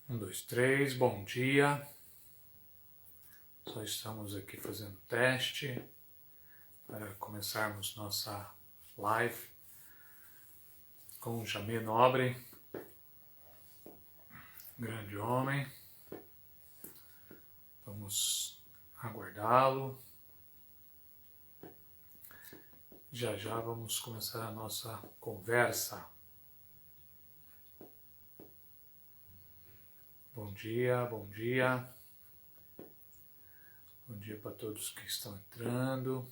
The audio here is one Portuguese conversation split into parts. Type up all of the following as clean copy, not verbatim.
Um, dois, três, bom dia. Só estamos aqui fazendo teste para começarmos nossa live com o Jamê Nobre, grande homem. Vamos aguardá-lo. Já já vamos começar a nossa conversa. Bom dia, bom dia. Bom dia para todos que estão entrando.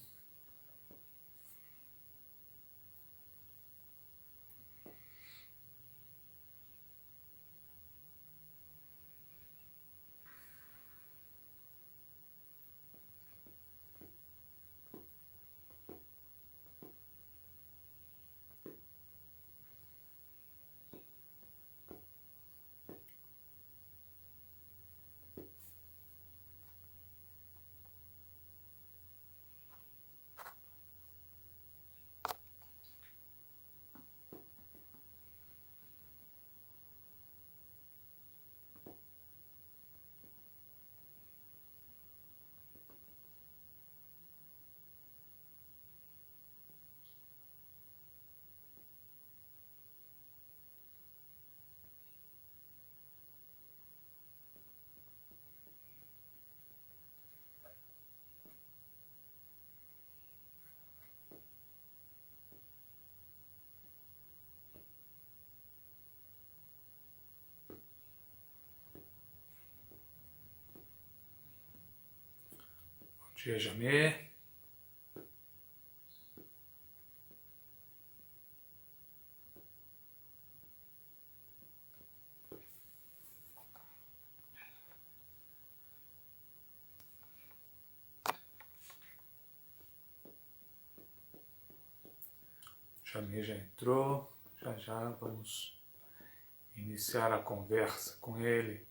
Bom dia, Jamê. Jamê já entrou. Já já vamos iniciar a conversa com ele.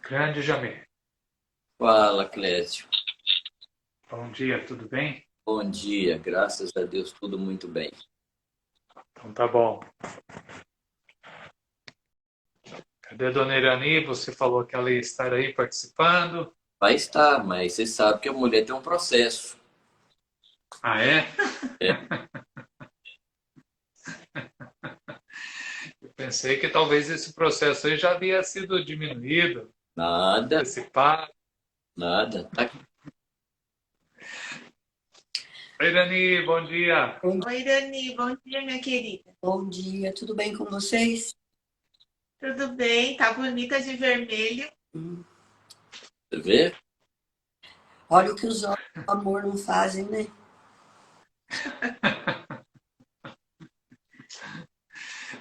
Grande Jamê. Fala, Clécio. Bom dia, tudo bem? Bom dia, graças a Deus, tudo muito bem. Então tá bom. Cadê a Dona Irani? Você falou que ela ia estar aí participando. Vai estar, mas você sabe que a mulher tem um processo. Ah, é? É, Eu pensei que talvez esse processo aí já havia sido diminuído, nada, antecipado. nada. Tá aqui. Oi, Irani, bom dia. Oi, Dani, bom dia, minha querida. Bom dia, tudo bem com vocês? Tudo bem? Tá bonita de vermelho. Você vê? Olha o que os olhos do amor não fazem, né?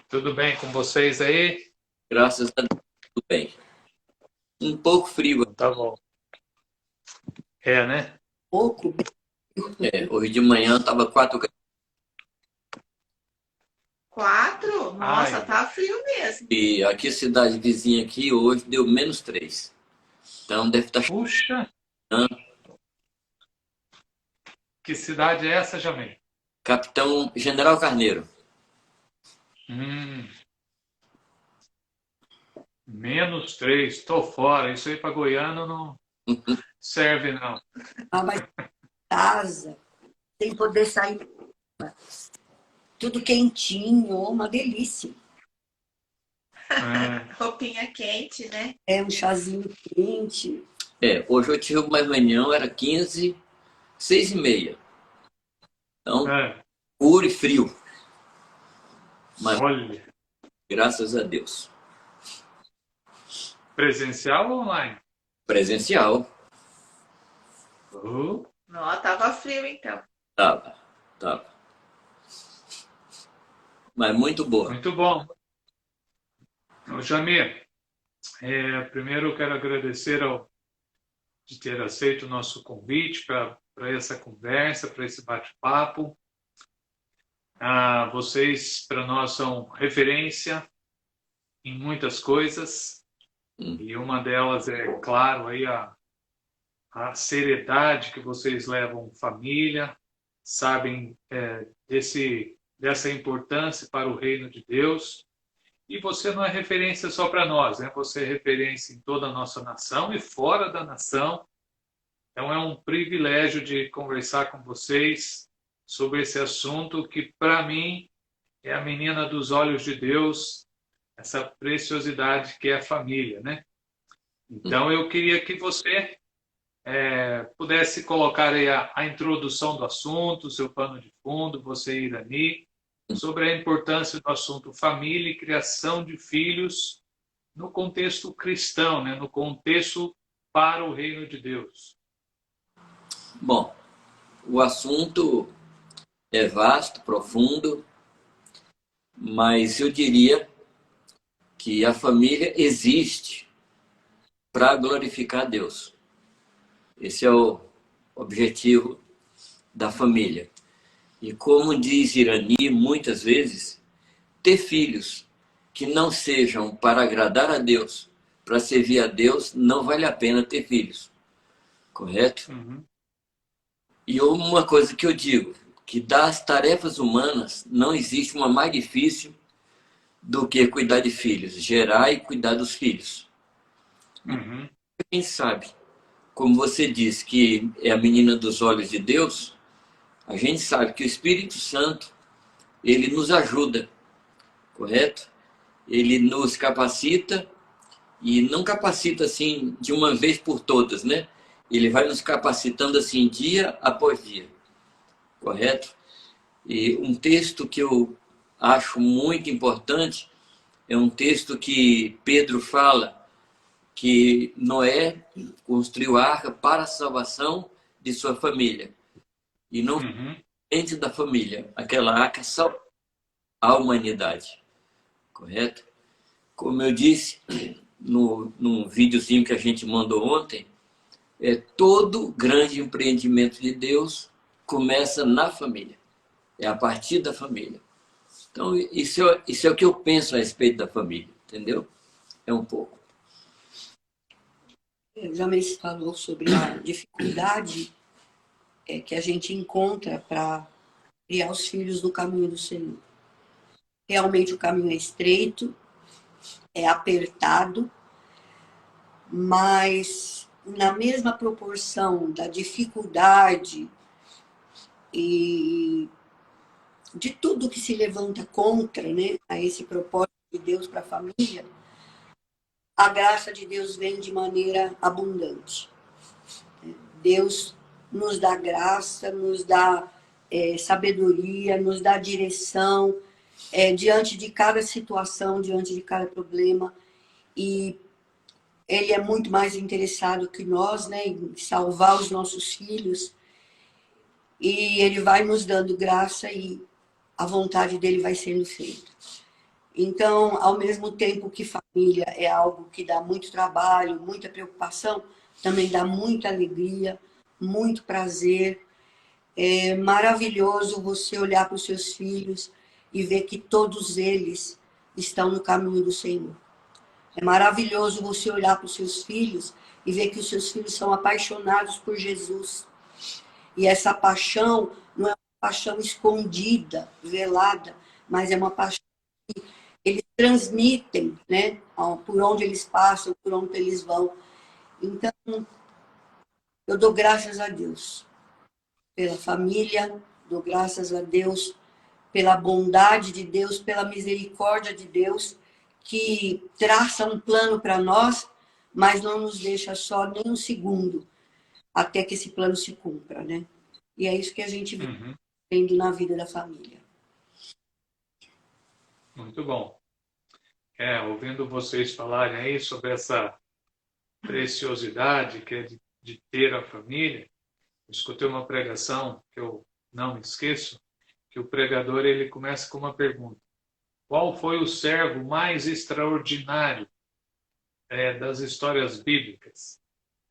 Tudo bem com vocês aí? Graças a Deus, tudo bem. Um pouco frio. Então tá bom. É, né? Pouco, Hoje de manhã estava 4 graus 4? Nossa, Ai, tá frio mesmo. e aqui a cidade vizinha aqui hoje deu -3. Então deve estar puxa, chegando. que cidade é essa, Jamê? Capitão General Carneiro. Hum, -3, tô fora. Isso aí para goiano não serve, não. mas casa, sem poder sair, tudo quentinho, uma delícia. É, Roupinha quente, né? É um chazinho quente. Hoje eu tive uma reunião, era 15, 6h30. Então, é. puro e frio. Mas Olha, graças a Deus. presencial ou online? Presencial. Não, tava frio então. Tava. Mas muito boa. Muito bom. Ô, Jamir, Primeiro eu quero agradecer de ter aceito o nosso convite para essa conversa, para esse bate-papo. Vocês, para nós, são referência em muitas coisas, e uma delas é, claro, aí a seriedade que vocês levam família, sabem dessa importância para o reino de Deus. E você não é referência só para nós, né? Você é referência em toda a nossa nação e fora da nação. Então é um privilégio de conversar com vocês sobre esse assunto que, para mim, é a menina dos olhos de Deus, essa preciosidade que é a família, né? Então eu queria que você pudesse colocar aí a introdução do assunto, o seu pano de fundo, você, Irani, sobre a importância do assunto família e criação de filhos no contexto cristão, né? No contexto para o reino de Deus. Bom, o assunto é vasto, profundo, mas eu diria que a família existe para glorificar a Deus. Esse é o objetivo da família. E como diz Irani, muitas vezes, ter filhos que não sejam para agradar a Deus, para servir a Deus, não vale a pena ter filhos. Correto? Uhum. E uma coisa que eu digo, que das tarefas humanas não existe uma mais difícil do que cuidar de filhos, gerar e cuidar dos filhos. Uhum. Quem sabe, como você disse que é a menina dos olhos de Deus, a gente sabe que o Espírito Santo, ele nos ajuda, correto? Ele nos capacita, e não capacita assim de uma vez por todas, né? Ele vai nos capacitando assim dia após dia, correto? E um texto que eu acho muito importante é um texto que Pedro fala que Noé construiu a arca para a salvação de sua família. E não somente da família. Aquela arca salva a humanidade. Correto? Como eu disse no videozinho que a gente mandou ontem, todo grande empreendimento de Deus começa na família. É a partir da família. Então, isso é o que eu penso a respeito da família. Entendeu? É um pouco. O Jamês falou sobre a dificuldade que a gente encontra para criar os filhos no caminho do Senhor. Realmente o caminho é estreito, é apertado, mas na mesma proporção da dificuldade e de tudo que se levanta contra, né, a esse propósito de Deus para a família, a graça de Deus vem de maneira abundante. Deus nos dá graça, nos dá sabedoria, nos dá direção diante de cada situação, diante de cada problema. E Ele é muito mais interessado que nós, né, em salvar os nossos filhos. E Ele vai nos dando graça e a vontade dEle vai sendo feita. Então, ao mesmo tempo que família é algo que dá muito trabalho, muita preocupação, também dá muita alegria, muito prazer. É maravilhoso você olhar para os seus filhos e ver que todos eles estão no caminho do Senhor. É maravilhoso você olhar para os seus filhos e ver que os seus filhos são apaixonados por Jesus. E essa paixão não é uma paixão escondida, velada, mas é uma paixão que eles transmitem, né? Por onde eles passam, por onde eles vão. Então, eu dou graças a Deus pela família, dou graças a Deus pela bondade de Deus, pela misericórdia de Deus, que traça um plano para nós, mas não nos deixa só nem um segundo até que esse plano se cumpra, né? E é isso que a gente vê vendo na vida da família. Muito bom. Ouvindo vocês falarem aí sobre essa preciosidade que é de ter a família, eu escutei uma pregação que eu não me esqueço, que o pregador ele começa com uma pergunta: qual foi o servo mais extraordinário das histórias bíblicas.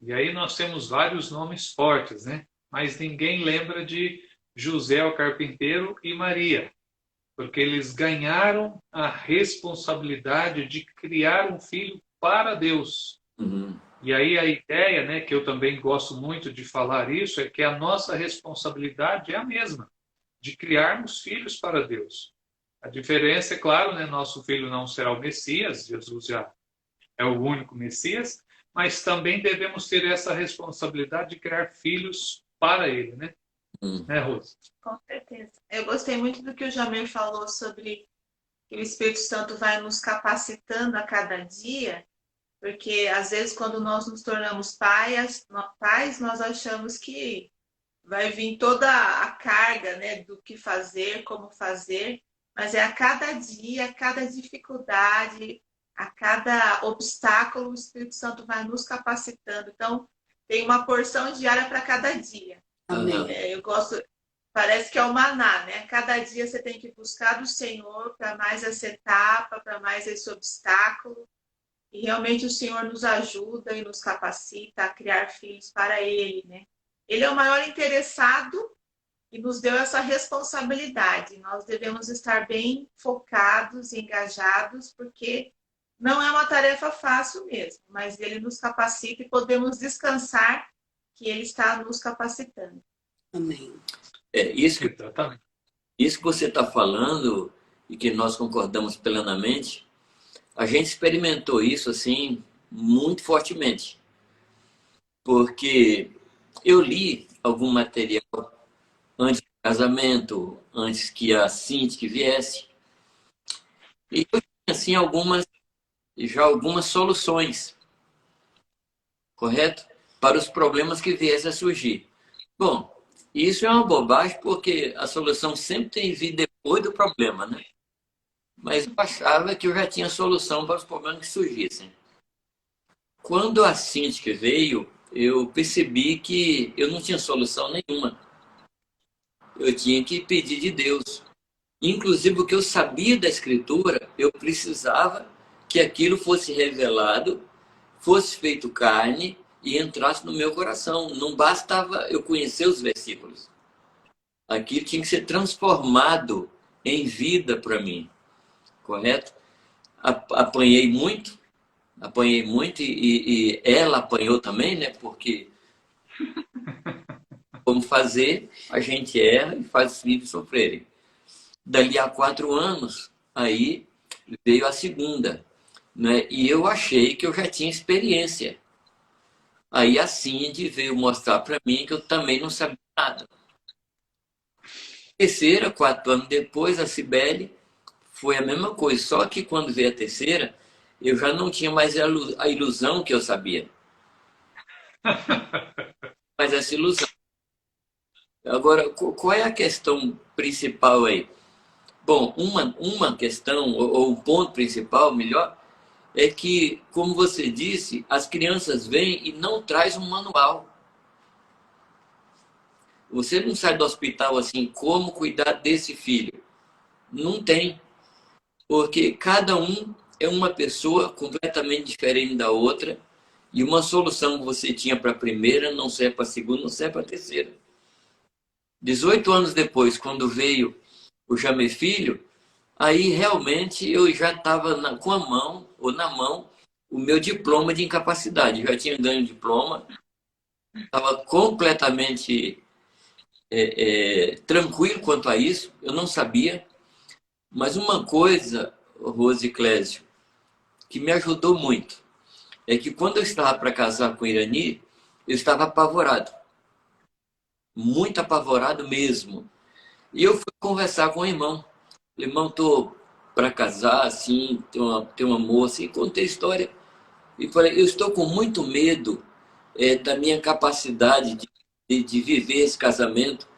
E aí nós temos vários nomes fortes, né? Mas ninguém lembra de José o carpinteiro e Maria, porque eles ganharam a responsabilidade de criar um filho para Deus. Uhum. E aí a ideia, né, que eu também gosto muito de falar isso, é que a nossa responsabilidade é a mesma, de criarmos filhos para Deus. A diferença é, claro, né, nosso filho não será o Messias, Jesus já é o único Messias, mas também devemos ter essa responsabilidade de criar filhos para ele, né? Né, Rose? Com certeza. Eu gostei muito do que o Jamir falou sobre que o Espírito Santo vai nos capacitando a cada dia, porque às vezes quando nós nos tornamos pais, nós achamos que vai vir toda a carga, né, do que fazer, como fazer, mas é a cada dia, a cada dificuldade, a cada obstáculo, o Espírito Santo vai nos capacitando. Então, tem uma porção diária para cada dia. Amém. Eu gosto, parece que é o maná, né? Cada dia você tem que buscar do Senhor para mais essa etapa, para mais esse obstáculo. E realmente o Senhor nos ajuda e nos capacita a criar filhos para Ele, né? Ele é o maior interessado e nos deu essa responsabilidade. Nós devemos estar bem focados e engajados, porque não é uma tarefa fácil mesmo, mas Ele nos capacita e podemos descansar que Ele está nos capacitando. Amém. Isso Exatamente. que você está falando e que nós concordamos plenamente, a gente experimentou isso assim muito fortemente, porque eu li algum material antes do casamento, antes que a Cintia viesse, e eu tinha assim algumas soluções, correto? Para os problemas que viessem a surgir. Bom, isso é uma bobagem, porque a solução sempre tem vindo depois do problema, né? Mas eu achava que eu já tinha solução para os problemas que surgissem. Quando a Cintia veio, eu percebi que eu não tinha solução nenhuma. Eu tinha que pedir de Deus. Inclusive, o que eu sabia da Escritura, eu precisava que aquilo fosse revelado, fosse feito carne e entrasse no meu coração. Não bastava eu conhecer os versículos. Aquilo tinha que ser transformado em vida para mim. Correto? Apanhei muito e ela apanhou também, né? Porque como fazer, a gente erra e faz os filhos sofrerem. Dali a 4 anos, aí veio a segunda, né? E eu achei que eu já tinha experiência. Aí a Cindy veio mostrar para mim que eu também não sabia nada. Terceira, 4 anos depois, a Cibele, foi a mesma coisa. Só que quando veio a terceira, eu já não tinha mais a ilusão que eu sabia. Mas essa ilusão. Agora, qual é a questão principal aí? Bom, uma questão, ou um ponto principal, melhor, é que, como você disse, as crianças vêm e não traz um manual. Você não sai do hospital assim, como cuidar desse filho? Não tem. Porque cada um é uma pessoa completamente diferente da outra, e uma solução que você tinha para a primeira não serve para a segunda, não serve para a terceira. 18 anos depois, quando veio o Jamê Filho, aí realmente eu já estava com a mão, ou na mão, o meu diploma de incapacidade. Eu já tinha ganho o diploma, estava completamente tranquilo quanto a isso, eu não sabia. Mas uma coisa, Rose e Clésio, que me ajudou muito, é que quando eu estava para casar com Irani, eu estava apavorado. Muito apavorado mesmo. E eu fui conversar com o irmão. Irmão, estou para casar, assim, tem uma moça, e contei a história. E falei, eu estou com muito medo da minha capacidade de viver esse casamento.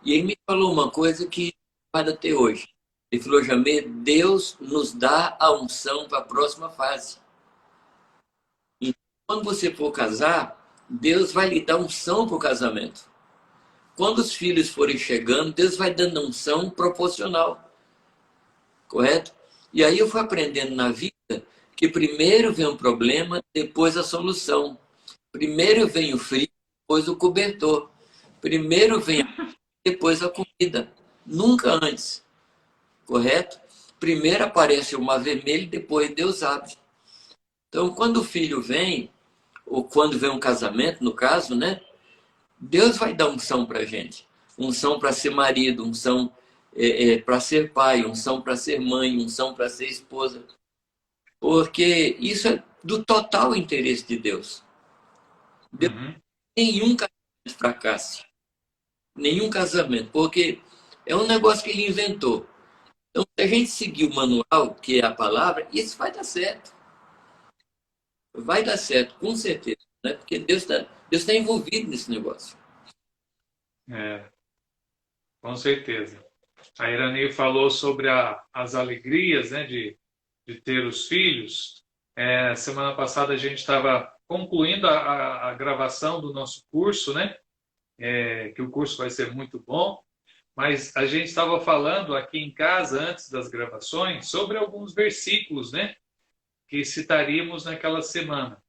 E ele me falou uma coisa que vai até hoje. Ele falou, Jamê, Deus nos dá a unção para a próxima fase. E quando você for casar, Deus vai lhe dar unção para o casamento. Quando os filhos forem chegando, Deus vai dando unção proporcional. Correto? E aí eu fui aprendendo na vida que primeiro vem o problema, depois a solução. Primeiro vem o frio, depois o cobertor. Primeiro vem a depois a comida. Nunca antes. Correto? Primeiro aparece o mar vermelho, depois Deus abre. Então, quando o filho vem, ou quando vem um casamento, no caso, né? Deus vai dar unção para a gente. Unção para ser marido, unção para ser pai, unção para ser mãe, unção para ser esposa. Porque isso é do total interesse de Deus. Deus nenhum casamento fracasse. Nenhum casamento. Porque é um negócio que ele inventou. Então, se a gente seguir o manual, que é a palavra, isso vai dar certo. Vai dar certo, com certeza. Né? Porque Deus tá envolvido nesse negócio. Com certeza. A Irani falou sobre as alegrias, né, de ter os filhos. Semana passada a gente estava concluindo a gravação do nosso curso, né? Que o curso vai ser muito bom. Mas a gente estava falando aqui em casa, antes das gravações, sobre alguns versículos, né, que citaríamos naquela semana.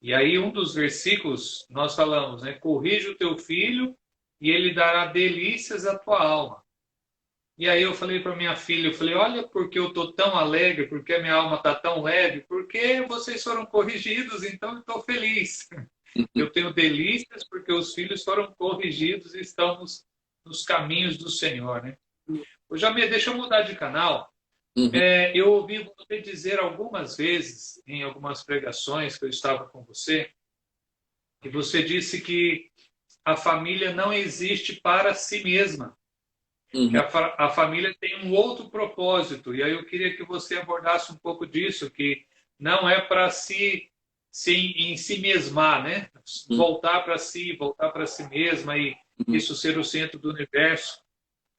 E aí um dos versículos nós falamos, né, corrige o teu filho e ele dará delícias à tua alma. E aí eu falei para minha filha, olha porque eu estou tão alegre, porque a minha alma está tão leve, porque vocês foram corrigidos, então eu estou feliz. Eu tenho delícias porque os filhos foram corrigidos e estamos nos caminhos do Senhor, né? Ô, Jamir, deixa eu mudar de canal. Eu ouvi você dizer algumas vezes, em algumas pregações que eu estava com você, que você disse que a família não existe para si mesma. Que a família tem um outro propósito. E aí eu queria que você abordasse um pouco disso, que não é para em si mesmar, né? Voltar para si mesma e isso ser o centro do universo.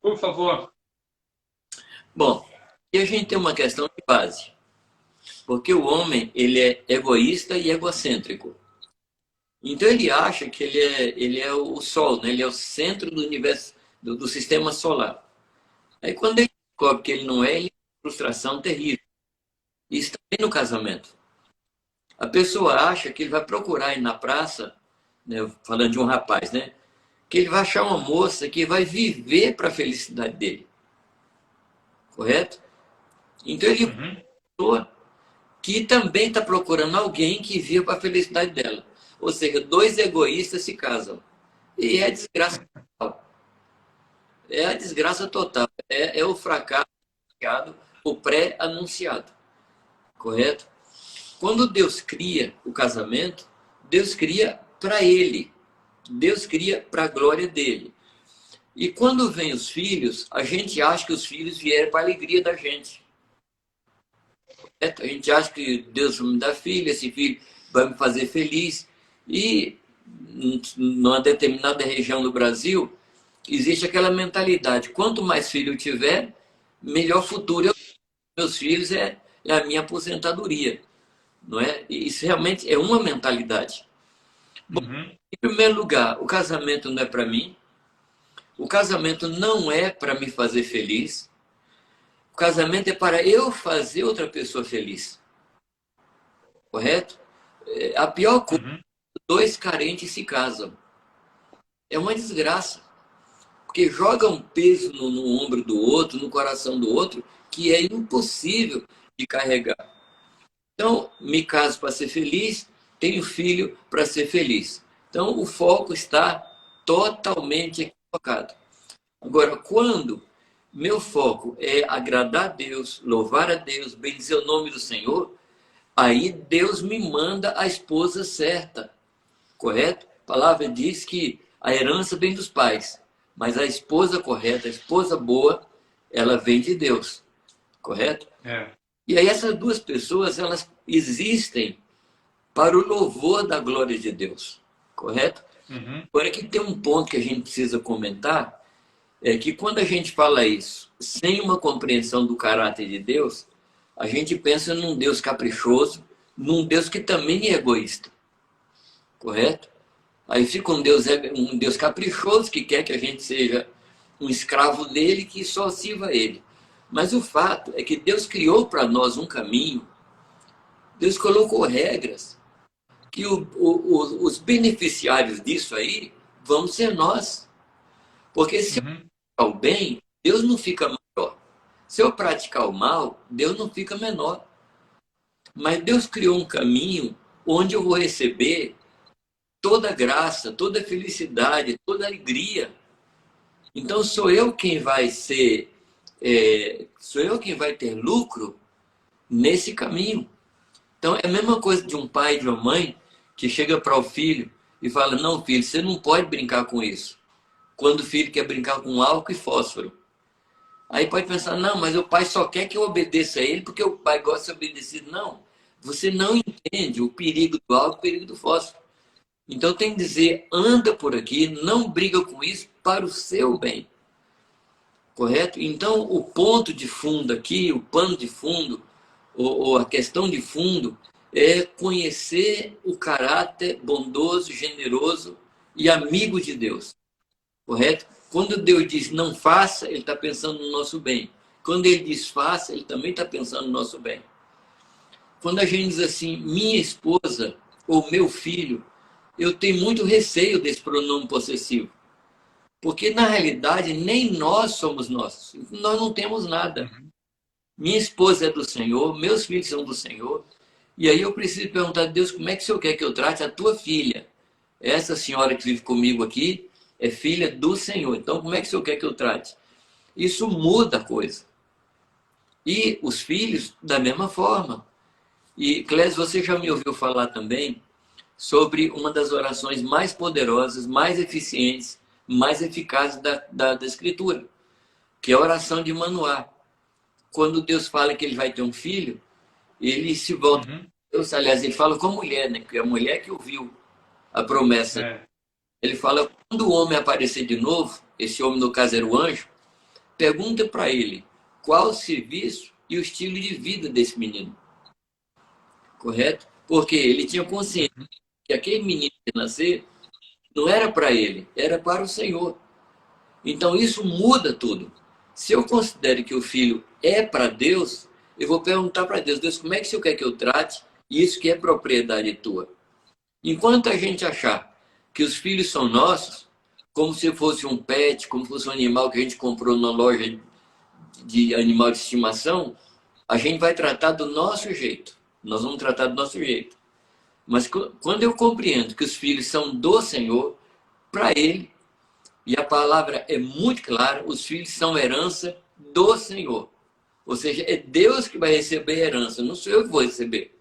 Por favor. Bom, e a gente tem uma questão de base. Porque o homem, ele é egoísta e egocêntrico. Então ele acha que ele é o Sol, né? Ele é o centro do universo, do sistema solar. Aí quando ele descobre que ele não é, ele tem uma frustração terrível. Isso também no casamento. A pessoa acha que ele vai procurar aí na praça, né, falando de um rapaz, né? Que ele vai achar uma moça que vai viver para a felicidade dele. Correto? Então ele é uma pessoa que também está procurando alguém que viva para a felicidade dela. Ou seja, dois egoístas se casam. E é a desgraça total. É a desgraça total. É o fracasso anunciado, o pré-anunciado. Correto? Quando Deus cria o casamento, Deus cria para ele. Deus cria para a glória dele. E quando vem os filhos, a gente acha que os filhos vieram para a alegria da gente. A gente acha que Deus vai me dar filho, esse filho vai me fazer feliz. E numa determinada região do Brasil, existe aquela mentalidade: quanto mais filho eu tiver, melhor futuro eu tenho. Meus filhos é a minha aposentadoria. Não é? E isso realmente é uma mentalidade. Bom, em primeiro lugar, o casamento não é para mim. O casamento não é para me fazer feliz. O casamento é para eu fazer outra pessoa feliz. Correto? A pior coisa, dois carentes se casam. É uma desgraça. Porque joga um peso no ombro do outro, no coração do outro, que é impossível de carregar. Então, me caso para ser feliz, tenho filho para ser feliz. Então, o foco está totalmente equivocado. Agora, quando meu foco é agradar a Deus, louvar a Deus, bendizer o nome do Senhor, aí Deus me manda a esposa certa. Correto? A palavra diz que a herança vem dos pais, mas a esposa correta, a esposa boa, ela vem de Deus. Correto? E aí essas duas pessoas, elas existem para o louvor da glória de Deus. Correto? Agora, aqui tem um ponto que a gente precisa comentar, é que quando a gente fala isso, sem uma compreensão do caráter de Deus, a gente pensa num Deus caprichoso, num Deus que também é egoísta. Correto? Aí fica um Deus caprichoso, que quer que a gente seja um escravo dele, que só sirva a ele. Mas o fato é que Deus criou para nós um caminho Deus colocou regras que os beneficiários disso aí vamos ser nós. Porque se eu Uhum. praticar o bem, Deus não fica maior. Se eu praticar o mal, Deus não fica menor. Mas Deus criou um caminho onde eu vou receber toda a graça, toda a felicidade, toda a alegria. Então sou eu quem vai ser, sou eu quem vai ter lucro nesse caminho. Então é a mesma coisa de um pai e de uma mãe que chega para o filho e fala: não, filho, você não pode brincar com isso. Quando o filho quer brincar com álcool e fósforo. Aí pode pensar: não, mas o pai só quer que eu obedeça a ele porque o pai gosta de ser obedecido. Não, você não entende o perigo do álcool e o perigo do fósforo. Então tem que dizer: anda por aqui, não briga com isso para o seu bem. Correto? Então o ponto de fundo aqui, o pano de fundo, ou a questão de fundo, é conhecer o caráter bondoso, generoso e amigo de Deus. Correto? Quando Deus diz não faça, Ele está pensando no nosso bem. Quando Ele diz faça, Ele também está pensando no nosso bem. Quando a gente diz assim, minha esposa ou meu filho, eu tenho muito receio desse pronome possessivo. Porque, na realidade, nem nós somos nossos. Nós não temos nada. Minha esposa é do Senhor, meus filhos são do Senhor. E aí eu preciso perguntar a Deus: como é que o Senhor quer que eu trate a tua filha? Essa senhora que vive comigo aqui é filha do Senhor. Então, como é que o Senhor quer que eu trate? Isso muda a coisa. E os filhos, da mesma forma. E, Clésio, você já me ouviu falar também sobre uma das orações mais poderosas, mais eficientes, mais eficazes da Escritura, que é a oração de Manoá. Quando Deus fala que ele vai ter um filho, ele se volta para Deus. Aliás, ele fala com a mulher, né? Porque é a mulher que ouviu a promessa. Ele fala: quando o homem aparecer de novo, esse homem no caso era o anjo, pergunta para ele qual o serviço e o estilo de vida desse menino. Correto? Porque ele tinha consciência que aquele menino que nascer não era para ele, era para o Senhor. Então isso muda tudo. Se eu considero que o filho é para Deus, eu vou perguntar para Deus: Deus, como é que o Senhor quer que eu trate isso que é propriedade tua? Enquanto a gente achar que os filhos são nossos, como se fosse um pet, como se fosse um animal que a gente comprou na loja de animal de estimação, a gente vai tratar do nosso jeito. Nós vamos tratar do nosso jeito. Mas quando eu compreendo que os filhos são do Senhor, para Ele, e a palavra é muito clara, os filhos são herança do Senhor. Ou seja, é Deus que vai receber a herança, não sou eu que vou receber.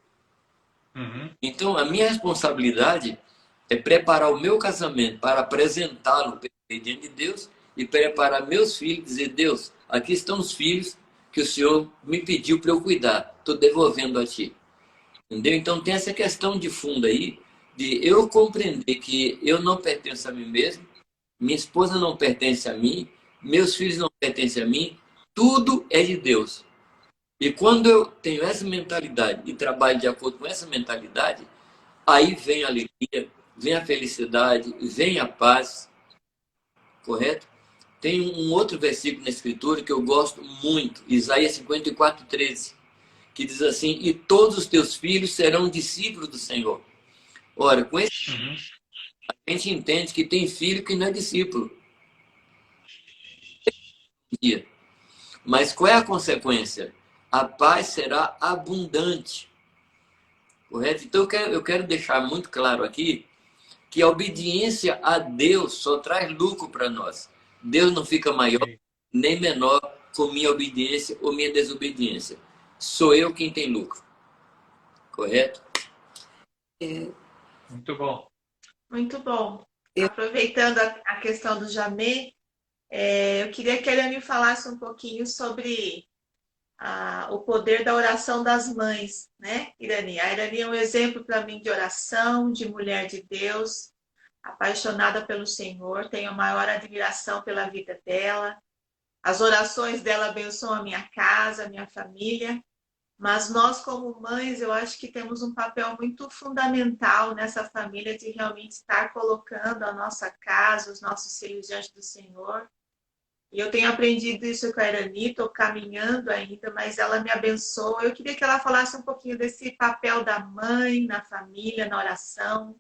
Então, a minha responsabilidade é preparar o meu casamento para apresentá-lo diante de Deus e preparar meus filhos, dizer: Deus, aqui estão os filhos que o Senhor me pediu para eu cuidar, estou devolvendo a Ti. Entendeu? Então tem essa questão de fundo aí, de eu compreender que eu não pertenço a mim mesmo, minha esposa não pertence a mim, meus filhos não pertencem a mim, tudo é de Deus. E quando eu tenho essa mentalidade e trabalho de acordo com essa mentalidade, aí vem a alegria, vem a felicidade, vem a paz. Correto? Tem um outro versículo na Escritura que eu gosto muito, Isaías 54:13, que diz assim: e todos os teus filhos serão discípulos do Senhor. Ora, com esse a gente entende que tem filho que não é discípulo. Mas qual é a consequência? A paz será abundante. Correto? Então eu quero deixar muito claro aqui que a obediência a Deus só traz lucro para nós. Deus não fica maior nem menor com minha obediência ou minha desobediência. Sou eu quem tem lucro. Correto? Muito bom. Muito bom. Aproveitando a questão do Jamê, eu queria que ele me falasse um pouquinho sobre o poder da oração das mães, né, Irani? A Irani é um exemplo para mim de oração, de mulher de Deus, apaixonada pelo Senhor, tenho a maior admiração pela vida dela. As orações dela abençoam a minha casa, a minha família. Mas nós, como mães, eu acho que temos um papel muito fundamental nessa família de realmente estar colocando a nossa casa, os nossos filhos diante do Senhor. E eu tenho aprendido isso com a Irani, estou caminhando ainda, mas ela me abençoa. Eu queria que ela falasse um pouquinho desse papel da mãe na família, na oração.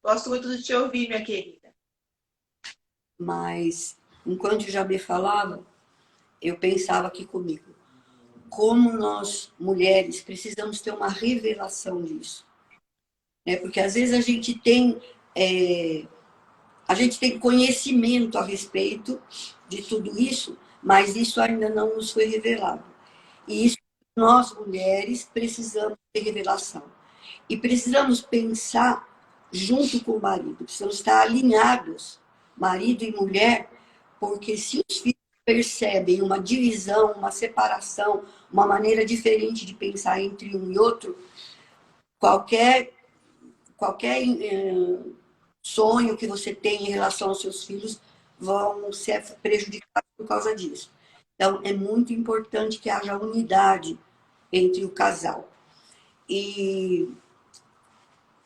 Gosto muito de te ouvir, minha querida. Mas, enquanto o Jabê falava, eu pensava aqui comigo, como nós, mulheres, precisamos ter uma revelação disso. Porque às vezes a gente tem conhecimento a respeito de tudo isso, mas isso ainda não nos foi revelado. E isso nós, mulheres, precisamos ter revelação. E precisamos pensar junto com o marido, precisamos estar alinhados, marido e mulher, porque se os filhos percebem uma divisão, uma separação, uma maneira diferente de pensar entre um e outro, qualquer sonho que você tem em relação aos seus filhos vão ser prejudicados por causa disso. Então, é muito importante que haja unidade entre o casal. E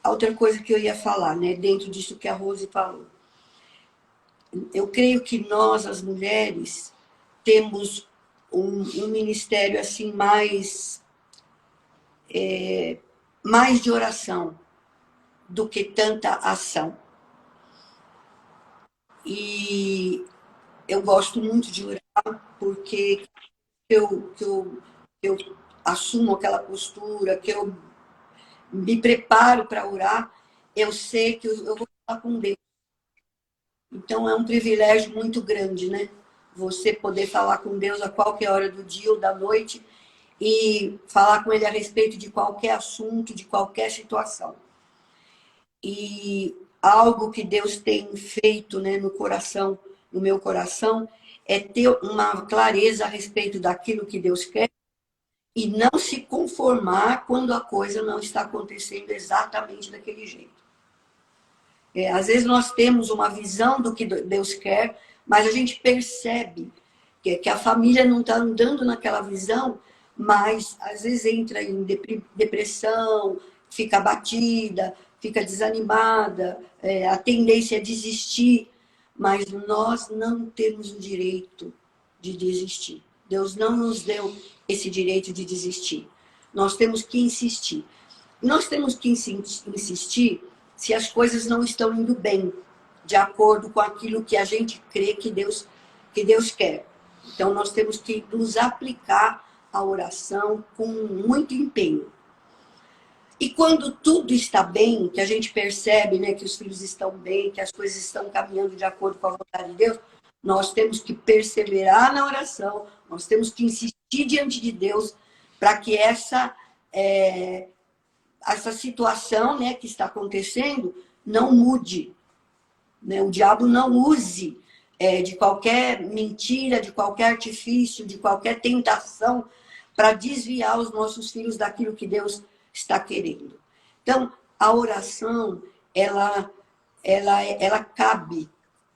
a outra coisa que eu ia falar, né, dentro disso que a Rose falou, eu creio que nós, as mulheres, temos um ministério assim mais de oração do que tanta ação. E eu gosto muito de orar porque eu assumo aquela postura, que eu me preparo para orar, eu sei que eu vou falar com Deus. Então é um privilégio muito grande, né? Você poder falar com Deus a qualquer hora do dia ou da noite e falar com Ele a respeito de qualquer assunto, de qualquer situação. E algo que Deus tem feito, né, no meu coração, é ter uma clareza a respeito daquilo que Deus quer e não se conformar quando a coisa não está acontecendo exatamente daquele jeito. Às vezes nós temos uma visão do que Deus quer, mas a gente percebe que a família não está andando naquela visão, mas às vezes entra em depressão, fica abatida, fica desanimada, a tendência é desistir, mas nós não temos o direito de desistir. Deus não nos deu esse direito de desistir. Nós temos que insistir. Nós temos que insistir se as coisas não estão indo bem, de acordo com aquilo que a gente crê que Deus quer. Então, nós temos que nos aplicar à oração com muito empenho. E quando tudo está bem, que a gente percebe, né, que os filhos estão bem, que as coisas estão caminhando de acordo com a vontade de Deus, nós temos que perseverar na oração, nós temos que insistir diante de Deus para que essa situação, né, que está acontecendo não mude. Né? O diabo não use de qualquer mentira, de qualquer artifício, de qualquer tentação para desviar os nossos filhos daquilo que Deus está querendo. Então, a oração, ela cabe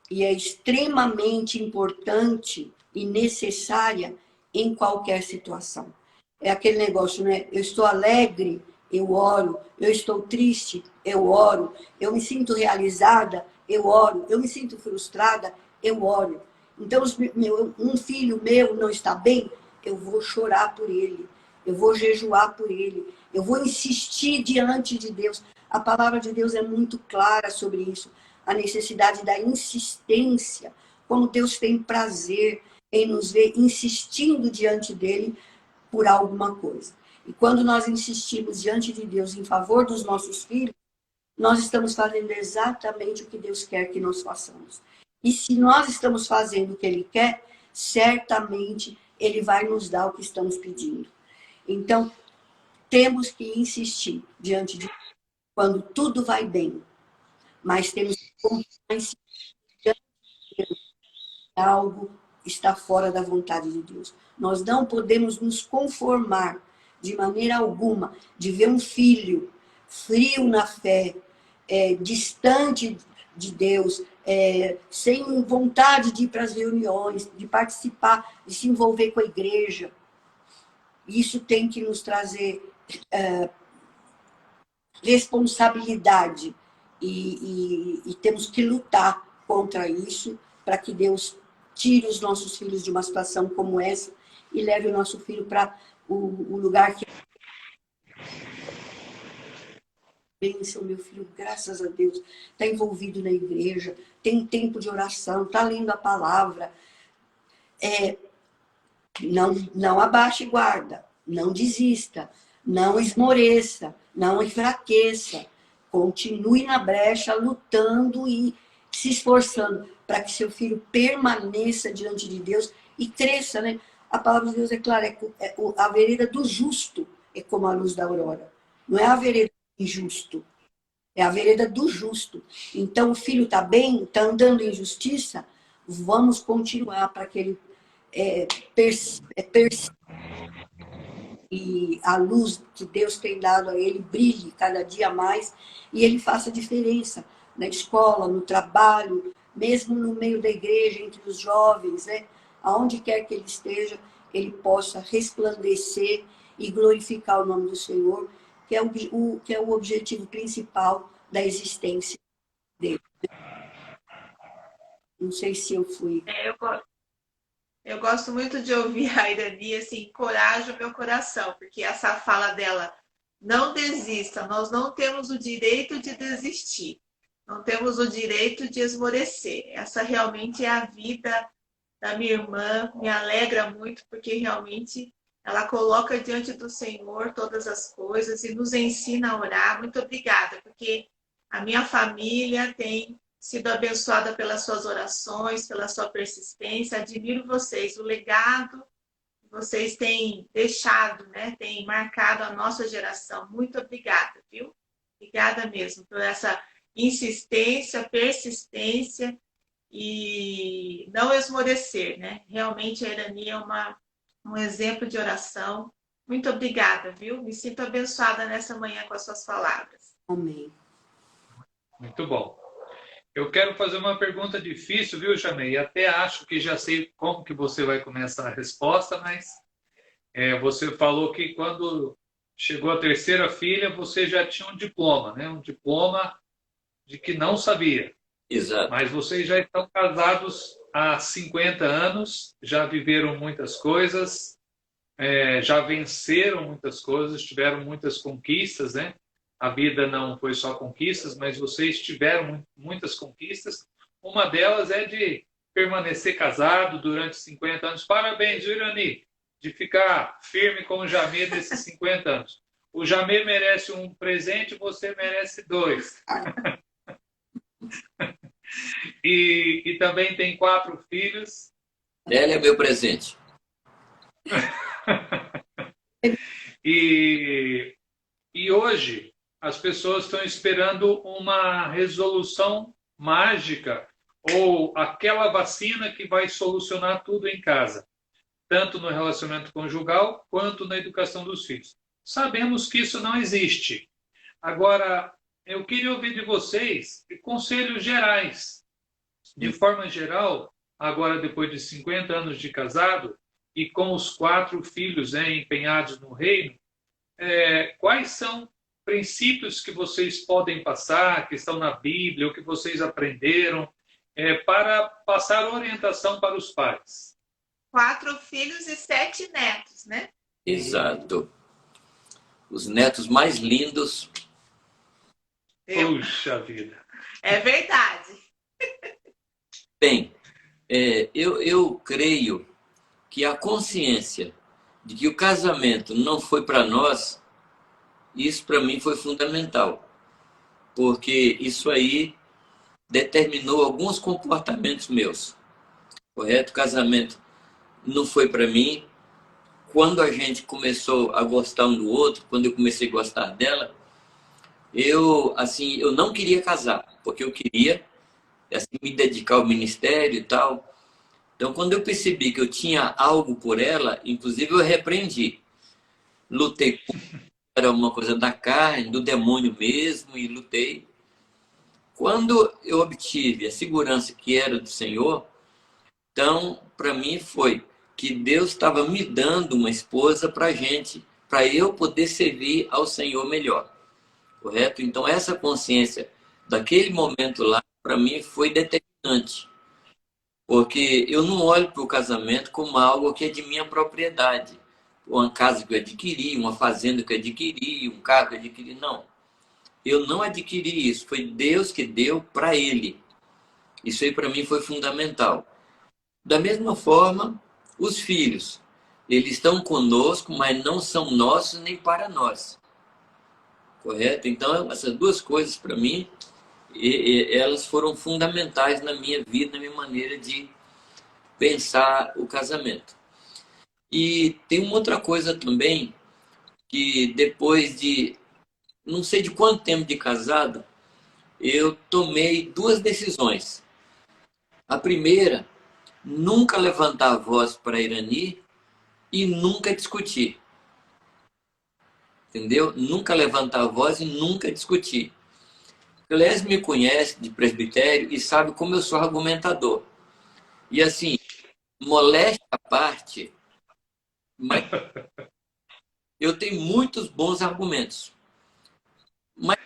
e é extremamente importante e necessária em qualquer situação. É aquele negócio, né? Eu estou alegre, eu oro. Eu estou triste, eu oro. Eu me sinto realizada, eu oro. Eu me sinto frustrada, eu oro. Então, um filho meu não está bem, eu vou chorar por ele. Eu vou jejuar por ele. Eu vou insistir diante de Deus. A palavra de Deus é muito clara sobre isso. A necessidade da insistência. Como Deus tem prazer em nos ver insistindo diante dele por alguma coisa. E quando nós insistimos diante de Deus em favor dos nossos filhos, nós estamos fazendo exatamente o que Deus quer que nós façamos. E se nós estamos fazendo o que Ele quer, certamente Ele vai nos dar o que estamos pedindo. Então, temos que insistir diante de Deus quando tudo vai bem. Mas temos que continuar insistindo diante de Deus que algo está fora da vontade de Deus. Nós não podemos nos conformar de maneira alguma de ver um filho frio na fé, distante de Deus, sem vontade de ir para as reuniões, de participar, de se envolver com a igreja. Isso tem que nos trazer responsabilidade e temos que lutar contra isso para que Deus tire os nossos filhos de uma situação como essa e leve o nosso filho para o lugar que bênção, meu filho, graças a Deus, está envolvido na igreja, tem tempo de oração, está lendo a palavra. Não abaixe guarda, não desista, não esmoreça, não enfraqueça. Continue na brecha, lutando e se esforçando para que seu filho permaneça diante de Deus e cresça, né? A palavra de Deus é clara, a vereda do justo é como a luz da aurora. Não é a vereda do injusto, é a vereda do justo. Então, o filho está bem, está andando em justiça, vamos continuar para que ele e a luz que Deus tem dado a ele brilhe cada dia mais e ele faça diferença na escola, no trabalho, mesmo no meio da igreja, entre os jovens, né? Aonde quer que ele esteja, ele possa resplandecer e glorificar o nome do Senhor, que é o objetivo principal da existência dele. Não sei se eu fui... Eu gosto muito de ouvir a Irani, assim, encoraja o meu coração, porque essa fala dela, não desista, nós não temos o direito de desistir, não temos o direito de esmorecer. Essa realmente é a vida da minha irmã, me alegra muito, porque realmente ela coloca diante do Senhor todas as coisas e nos ensina a orar. Muito obrigada, porque a minha família tem sido abençoada pelas suas orações, pela sua persistência. Admiro vocês, o legado que vocês têm deixado, né? Tem marcado a nossa geração. Muito obrigada, viu? Obrigada mesmo por essa insistência, persistência e não esmorecer, né? Realmente a Irani é um exemplo de oração. Muito obrigada, viu? Me sinto abençoada nessa manhã com as suas palavras. Amém. Muito bom. Eu quero fazer uma pergunta difícil, viu, Jamei? Até acho que já sei como que você vai começar a resposta, mas você falou que quando chegou a terceira filha, você já tinha um diploma, né? Um diploma de que não sabia. Exato. Mas vocês já estão casados há 50 anos, já viveram muitas coisas, já venceram muitas coisas, tiveram muitas conquistas, né? A vida não foi só conquistas, mas vocês tiveram muitas conquistas. Uma delas é de permanecer casado durante 50 anos. Parabéns, Irani, de ficar firme com o Jamê desses 50 anos. O Jamê merece um presente, você merece 2. E também tem 4 filhos. Ela é meu presente. E hoje as pessoas estão esperando uma resolução mágica ou aquela vacina que vai solucionar tudo em casa, tanto no relacionamento conjugal quanto na educação dos filhos. Sabemos que isso não existe. Agora, eu queria ouvir de vocês conselhos gerais. De forma geral, agora depois de 50 anos de casado e com os 4 filhos empenhados no reino, quais são princípios que vocês podem passar, que estão na Bíblia, ou que vocês aprenderam, para passar orientação para os pais? 4 filhos e 7 netos, né? Exato. Os netos mais lindos. Puxa vida. É verdade. Bem, eu creio que a consciência de que o casamento não foi para nós, isso para mim foi fundamental, porque isso aí determinou alguns comportamentos meus, correto? O casamento não foi para mim. Quando a gente começou a gostar um do outro, quando eu comecei a gostar dela, eu não queria casar, porque eu queria me dedicar ao ministério e tal. Então, quando eu percebi que eu tinha algo por ela, inclusive eu repreendi, lutei contra. Era uma coisa da carne, do demônio mesmo, e lutei. Quando eu obtive a segurança que era do Senhor, então, para mim foi que Deus estava me dando uma esposa para a gente, para eu poder servir ao Senhor melhor. Correto? Então, essa consciência daquele momento lá, para mim, foi determinante. Porque eu não olho para o casamento como algo que é de minha propriedade. Uma casa que eu adquiri, uma fazenda que eu adquiri, um carro que eu adquiri. Não. Eu não adquiri isso. Foi Deus que deu para ele. Isso aí para mim foi fundamental. Da mesma forma, os filhos. Eles estão conosco, mas não são nossos nem para nós. Correto? Então, essas duas coisas para mim, elas foram fundamentais na minha vida, na minha maneira de pensar o casamento. E tem uma outra coisa também, que depois de não sei de quanto tempo de casado, eu tomei duas decisões. A primeira, nunca levantar a voz para Irani e nunca discutir. Entendeu? Nunca levantar a voz e nunca discutir. Clés me conhece de presbitério e sabe como eu sou argumentador. E assim, moléstia à parte, mas eu tenho muitos bons argumentos. Mas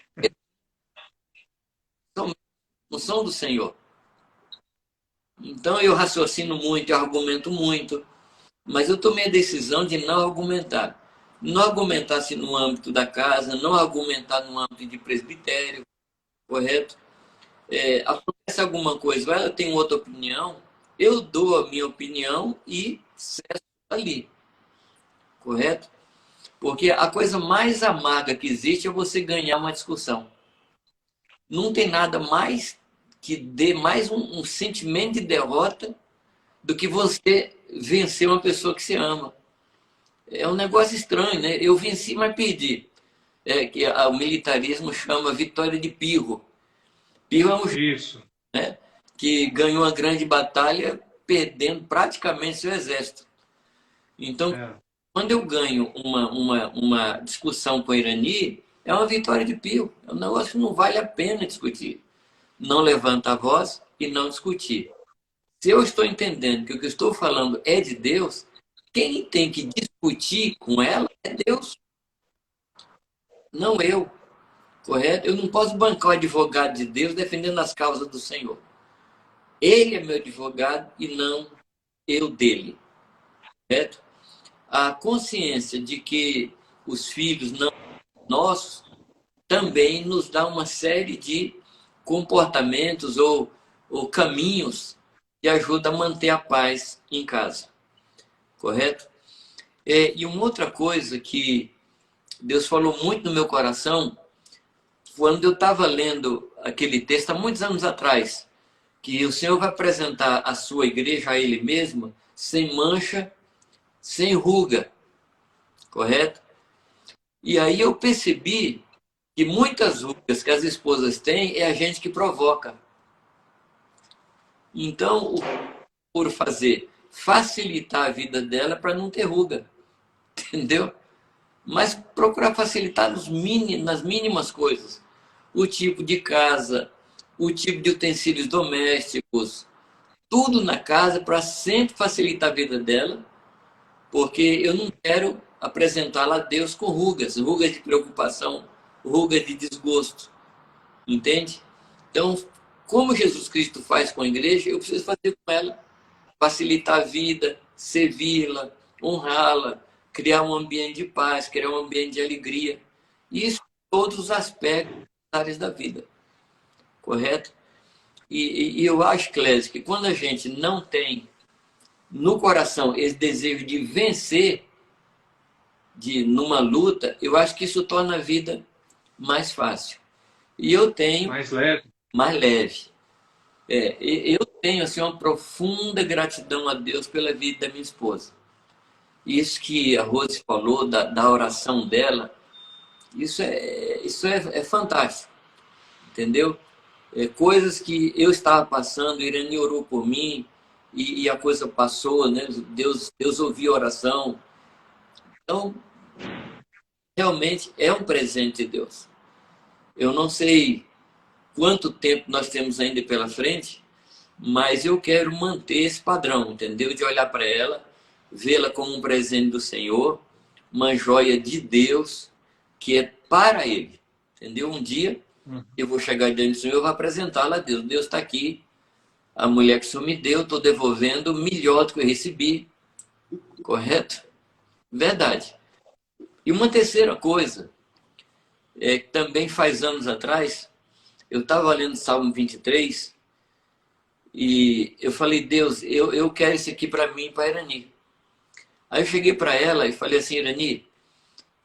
não são do Senhor. Então eu raciocino muito, eu argumento muito, mas eu tomei a decisão de não argumentar. Não argumentar assim, no âmbito da casa, não argumentar no âmbito de presbitério, correto? Acontece alguma coisa, ela tem outra opinião, eu dou a minha opinião e cesso ali, correto? Porque a coisa mais amarga que existe é você ganhar uma discussão. Não tem nada mais que dê mais um sentimento de derrota do que você vencer uma pessoa que você ama. É um negócio estranho, né? Eu venci, mas perdi. Que o militarismo chama vitória de pirro. Pirro é um Isso. né, que ganhou uma grande batalha perdendo praticamente seu exército. Então, quando eu ganho uma discussão com o Irani, é uma vitória de pirro. É um negócio que não vale a pena discutir. Não levanta a voz e não discutir. Se eu estou entendendo que o que eu estou falando é de Deus, quem tem que discutir com ela é Deus, não eu. Correto? Eu não posso bancar o advogado de Deus defendendo as causas do Senhor. Ele é meu advogado e não eu dele. Correto? A consciência de que os filhos não são nossos também nos dá uma série de comportamentos ou caminhos que ajudam a manter a paz em casa. Correto? E uma outra coisa que Deus falou muito no meu coração, quando eu estava lendo aquele texto há muitos anos atrás, que o Senhor vai apresentar a sua igreja a Ele mesmo, sem mancha, sem ruga, correto? E aí eu percebi que muitas rugas que as esposas têm é a gente que provoca. Então, o que eu procuro fazer? Facilitar a vida dela para não ter ruga, entendeu? Mas procurar facilitar nas mínimas coisas. O tipo de casa, o tipo de utensílios domésticos, tudo na casa para sempre facilitar a vida dela, porque eu não quero apresentá-la a Deus com rugas de preocupação, rugas de desgosto, entende? Então, como Jesus Cristo faz com a igreja, eu preciso fazer com ela, facilitar a vida, servi-la, honrá-la, criar um ambiente de paz, criar um ambiente de alegria. Isso em todos os aspectos áreas da vida, correto? E eu acho, Clésio, que quando a gente não tem no coração esse desejo de vencer numa luta, eu acho que isso torna a vida mais fácil. E eu tenho... Mais leve. Mais leve. Eu tenho assim, uma profunda gratidão a Deus pela vida da minha esposa. Isso que a Rose falou, da oração dela, isso é fantástico. Entendeu? Coisas que eu estava passando, o Irani orou por mim e a coisa passou, né? Deus ouviu a oração. Então, realmente é um presente de Deus. Eu não sei quanto tempo nós temos ainda pela frente, mas eu quero manter esse padrão, entendeu? De olhar para ela, vê-la como um presente do Senhor, uma joia de Deus que é para Ele, entendeu? Um dia eu vou chegar diante do Senhor e vou apresentá-la a Deus. Deus está aqui, a mulher que o senhor me deu, estou devolvendo melhor do que eu recebi. Correto? Verdade. E uma terceira coisa, que também faz anos atrás, eu estava lendo Salmo 23 e eu falei, Deus, eu quero isso aqui para mim e para a Irani. Aí eu cheguei para ela e falei assim, Irani,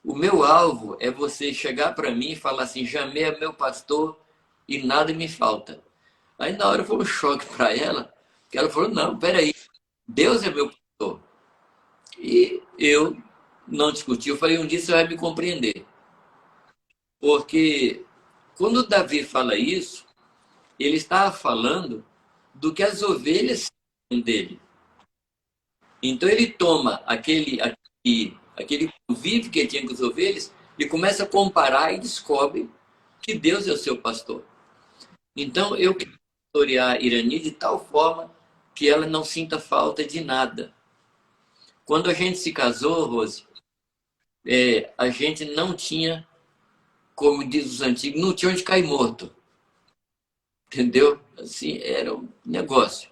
o meu alvo é você chegar para mim e falar assim, Jamê é meu pastor e nada me falta. Aí na hora foi um choque para ela, que ela falou, não, peraí, Deus é meu pastor. E eu não discuti, eu falei, um dia você vai me compreender. Porque quando Davi fala isso, ele estava falando do que as ovelhas são dele. Então ele toma aquele convívio que ele tinha com as ovelhas e começa a comparar e descobre que Deus é o seu pastor. Então eu quero pastorear Irani de tal forma que ela não sinta falta de nada. Quando a gente se casou, Rose, a gente não tinha, como diz os antigos, não tinha onde cair morto. Entendeu? Assim, era um negócio.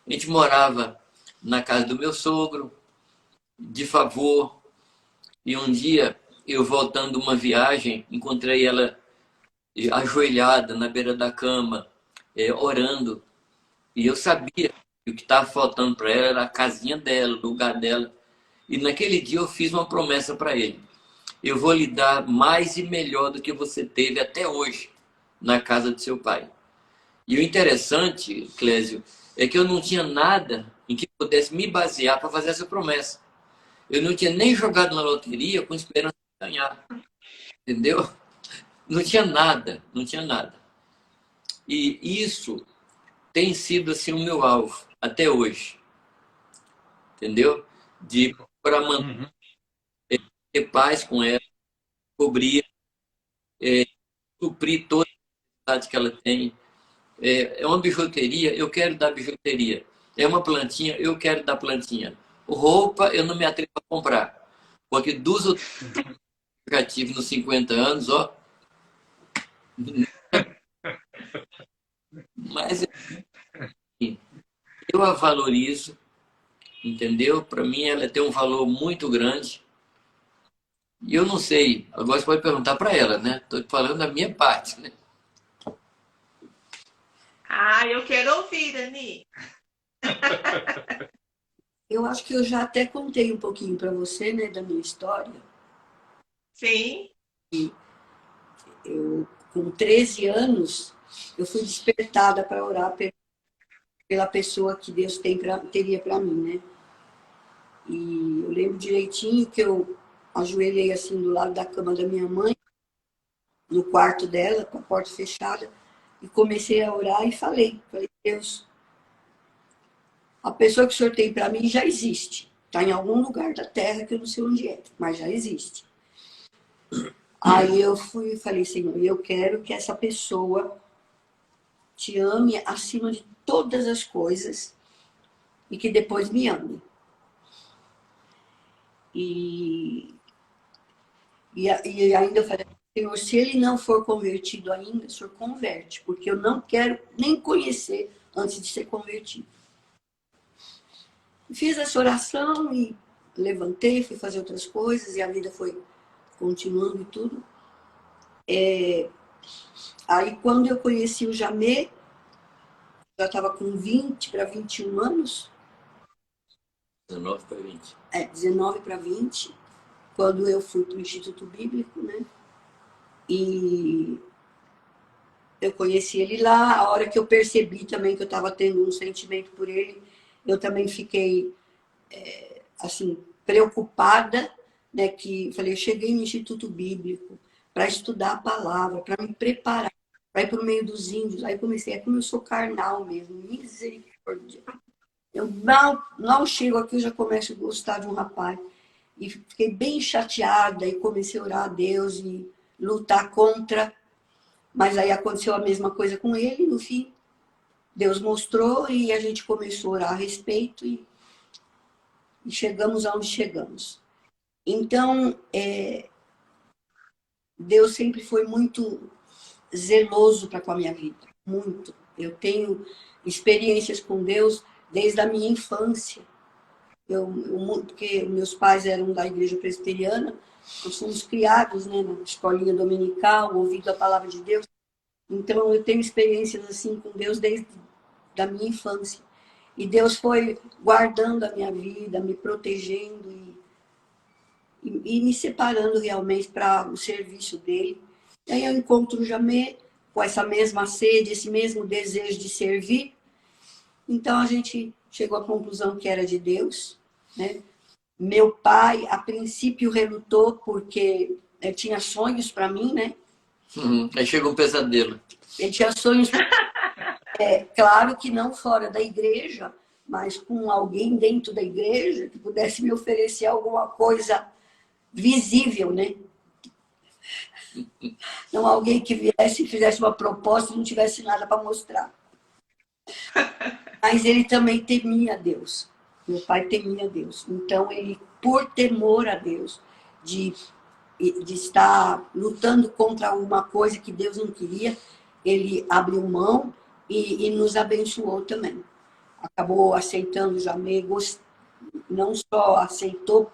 A gente morava na casa do meu sogro, de favor, e um dia, eu voltando de uma viagem, encontrei ela ajoelhada na beira da cama, orando, e eu sabia que o que estava faltando para ela era a casinha dela, o lugar dela, e naquele dia eu fiz uma promessa para ele. Eu vou lhe dar mais e melhor do que você teve até hoje na casa do seu pai. E o interessante, Clésio, é que eu não tinha nada em que pudesse me basear para fazer essa promessa. Eu não tinha nem jogado na loteria com esperança de ganhar. Entendeu? Não tinha nada, não tinha nada. E isso tem sido assim o meu alvo até hoje. Entendeu? Para manter paz com ela, cobrir, suprir toda a necessidade que ela tem. É uma bijuteria, eu quero dar bijuteria. É uma plantinha, eu quero dar plantinha. Roupa, eu não me atrevo a comprar. Porque dos outros que eu já tive nos 50 anos, ó. Mas eu a valorizo, entendeu? Para mim, ela tem um valor muito grande. E eu não sei, agora você pode perguntar para ela, né? Estou falando da minha parte, né? Ah, eu quero ouvir, Dani. Eu acho que eu já até contei um pouquinho para você, né, da minha história. Sim. Eu, com 13 anos, eu fui despertada para orar pela pessoa que Deus teria para mim, né? E eu lembro direitinho que eu ajoelhei assim do lado da cama da minha mãe, no quarto dela, com a porta fechada, e comecei a orar e falei, Deus, a pessoa que o Senhor tem para mim já existe. Está em algum lugar da terra que eu não sei onde é, mas já existe. Aí eu fui e falei, Senhor, eu quero que essa pessoa te ame acima de todas as coisas e que depois me ame. E ainda eu falei, Senhor, se ele não for convertido ainda, o Senhor converte, porque eu não quero nem conhecer antes de ser convertido. Fiz essa oração e levantei, fui fazer outras coisas e a vida foi continuando e tudo. Aí quando eu conheci o Jamê, já estava com 20 para 21 anos. 19 para 20. 19 para 20, quando eu fui para o Instituto Bíblico, né? E eu conheci ele lá, a hora que eu percebi também que eu estava tendo um sentimento por ele, eu também fiquei, assim, preocupada, né? Que falei, eu cheguei no Instituto Bíblico para estudar a palavra, para me preparar, para ir para o meio dos índios. Aí comecei, como eu sou carnal mesmo, misericórdia. Eu não chego aqui, eu já começo a gostar de um rapaz. E fiquei bem chateada e comecei a orar a Deus e lutar contra. Mas aí aconteceu a mesma coisa com ele, no fim, Deus mostrou e a gente começou a orar a respeito e chegamos aonde chegamos. Então, Deus sempre foi muito zeloso para com a minha vida, muito. Eu tenho experiências com Deus desde a minha infância. Porque meus pais eram da igreja presbiteriana, nós fomos criados, né, na escolinha dominical, ouvindo a palavra de Deus. Então, eu tenho experiências assim com Deus desde a minha infância. E Deus foi guardando a minha vida, me protegendo e me separando realmente para o serviço dele. E aí eu encontro o Jamê com essa mesma sede, esse mesmo desejo de servir. Então, a gente chegou à conclusão que era de Deus, né? Meu pai, a princípio, relutou porque tinha sonhos para mim, né? Aí chegou um pesadelo. Ele tinha sonhos, claro que não fora da igreja, mas com alguém dentro da igreja que pudesse me oferecer alguma coisa visível, né? Não alguém que viesse e fizesse uma proposta e não tivesse nada para mostrar. Mas ele também temia Deus. Meu pai temia Deus. Então, ele, por temor a Deus, de estar lutando contra alguma coisa que Deus não queria, ele abriu mão e nos abençoou também. Acabou aceitando o Jamê, não só aceitou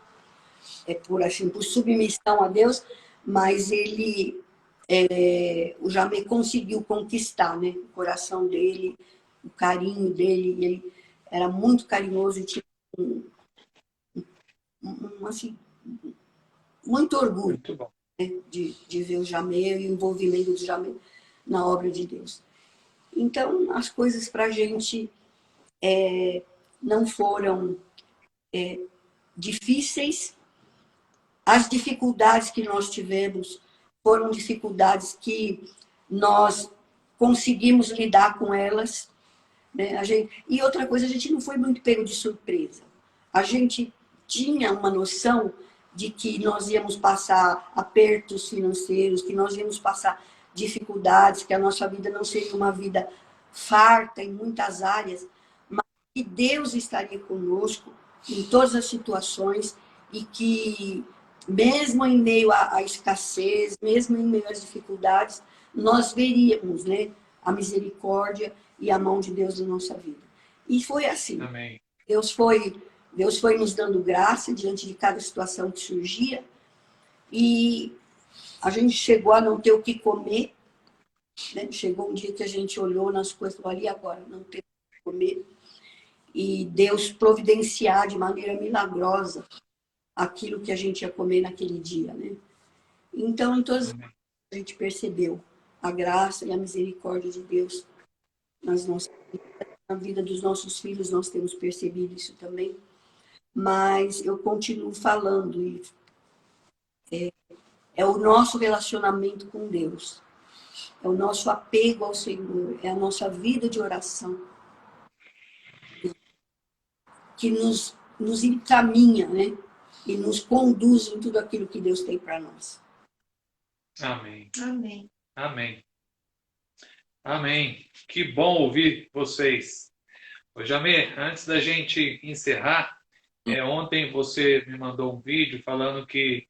por submissão a Deus, mas o Jamê conseguiu conquistar, né, o coração dele, o carinho dele. Ele era muito carinhoso e tinha assim, muito orgulho, Muito bom. né, de ver o Jamê e o envolvimento do Jamê na obra de Deus. Então, as coisas para a gente não foram difíceis. As dificuldades que nós tivemos foram dificuldades que nós conseguimos lidar com elas, né? E outra coisa, a gente não foi muito pego de surpresa. A gente tinha uma noção de que nós íamos passar apertos financeiros, que nós íamos passar dificuldades, que a nossa vida não seria uma vida farta em muitas áreas, mas que Deus estaria conosco em todas as situações e que, mesmo em meio à escassez, mesmo em meio às dificuldades, nós veríamos, né, a misericórdia e a mão de Deus na nossa vida. E foi assim. Amém. Deus foi nos dando graça diante de cada situação que surgia, e a gente chegou a não ter o que comer, né? Chegou um dia que a gente olhou nas coisas e falou, ali agora, não tem o que comer. E Deus providenciar de maneira milagrosa aquilo que a gente ia comer naquele dia, né? Então, em todas as coisas, a gente percebeu a graça e a misericórdia de Deus nas nossas vidas, na vida dos nossos filhos, nós temos percebido isso também. Mas eu continuo falando, e é o nosso relacionamento com Deus, é o nosso apego ao Senhor, é a nossa vida de oração que nos encaminha, né? E nos conduz em tudo aquilo que Deus tem para nós. Amém. Amém. Amém. Amém. Que bom ouvir vocês. Ô, Jamê, antes da gente encerrar, ontem você me mandou um vídeo falando que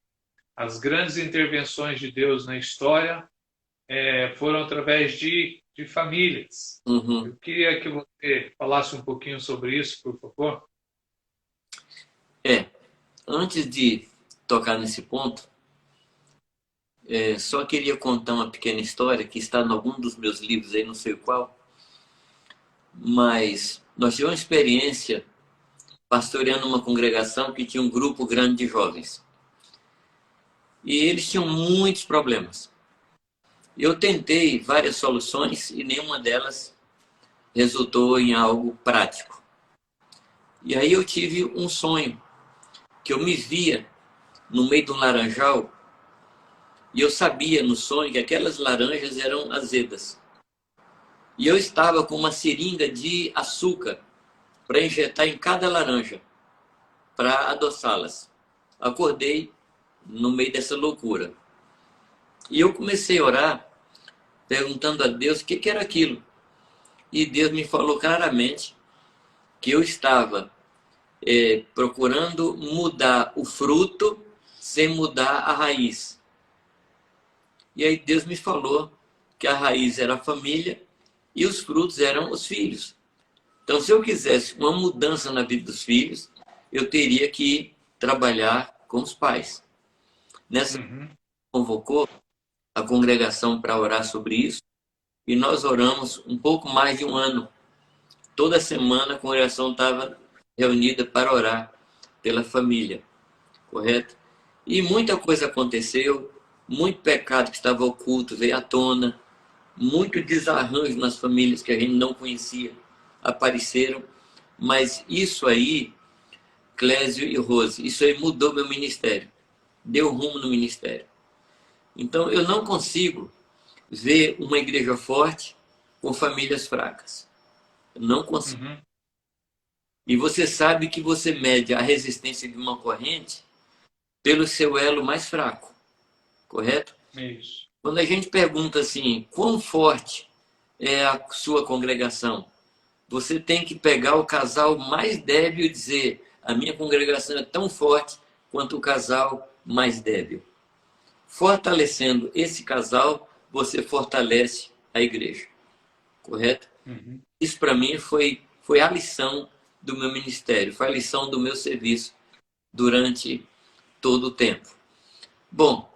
as grandes intervenções de Deus na história foram através de famílias. Uhum. Eu queria que você falasse um pouquinho sobre isso, por favor. Antes de tocar nesse ponto, só queria contar uma pequena história que está em algum dos meus livros aí, não sei qual, mas nós tivemos uma experiência pastoreando uma congregação que tinha um grupo grande de jovens. E eles tinham muitos problemas. Eu tentei várias soluções e nenhuma delas resultou em algo prático. E aí eu tive um sonho, que eu me via no meio de um laranjal e eu sabia no sonho que aquelas laranjas eram azedas. E eu estava com uma seringa de açúcar para injetar em cada laranja, para adoçá-las. Acordei no meio dessa loucura. E eu comecei a orar, perguntando a Deus o que era aquilo. E Deus me falou claramente que eu estava procurando mudar o fruto sem mudar a raiz. E aí Deus me falou que a raiz era a família e os frutos eram os filhos. Então, se eu quisesse uma mudança na vida dos filhos, eu teria que trabalhar com os pais. Nessa convocou a congregação para orar sobre isso, e nós oramos um pouco mais de um ano. Toda semana a congregação estava reunida para orar pela família, correto? E muita coisa aconteceu, muito pecado que estava oculto veio à tona, muito desarranjo nas famílias que a gente não conhecia apareceram, mas isso aí, Clésio e Rose, isso aí mudou meu ministério, deu rumo no ministério. Então eu não consigo ver uma igreja forte com famílias fracas. Eu não consigo. E você sabe que você mede a resistência de uma corrente pelo seu elo mais fraco, correto? Isso. Quando a gente pergunta assim, quão forte é a sua congregação? Você tem que pegar o casal mais débil e dizer, a minha congregação é tão forte quanto o casal mais débil. Fortalecendo esse casal, você fortalece a igreja, correto? Isso para mim foi a lição do meu ministério, foi a lição do meu serviço durante todo o tempo. Bom,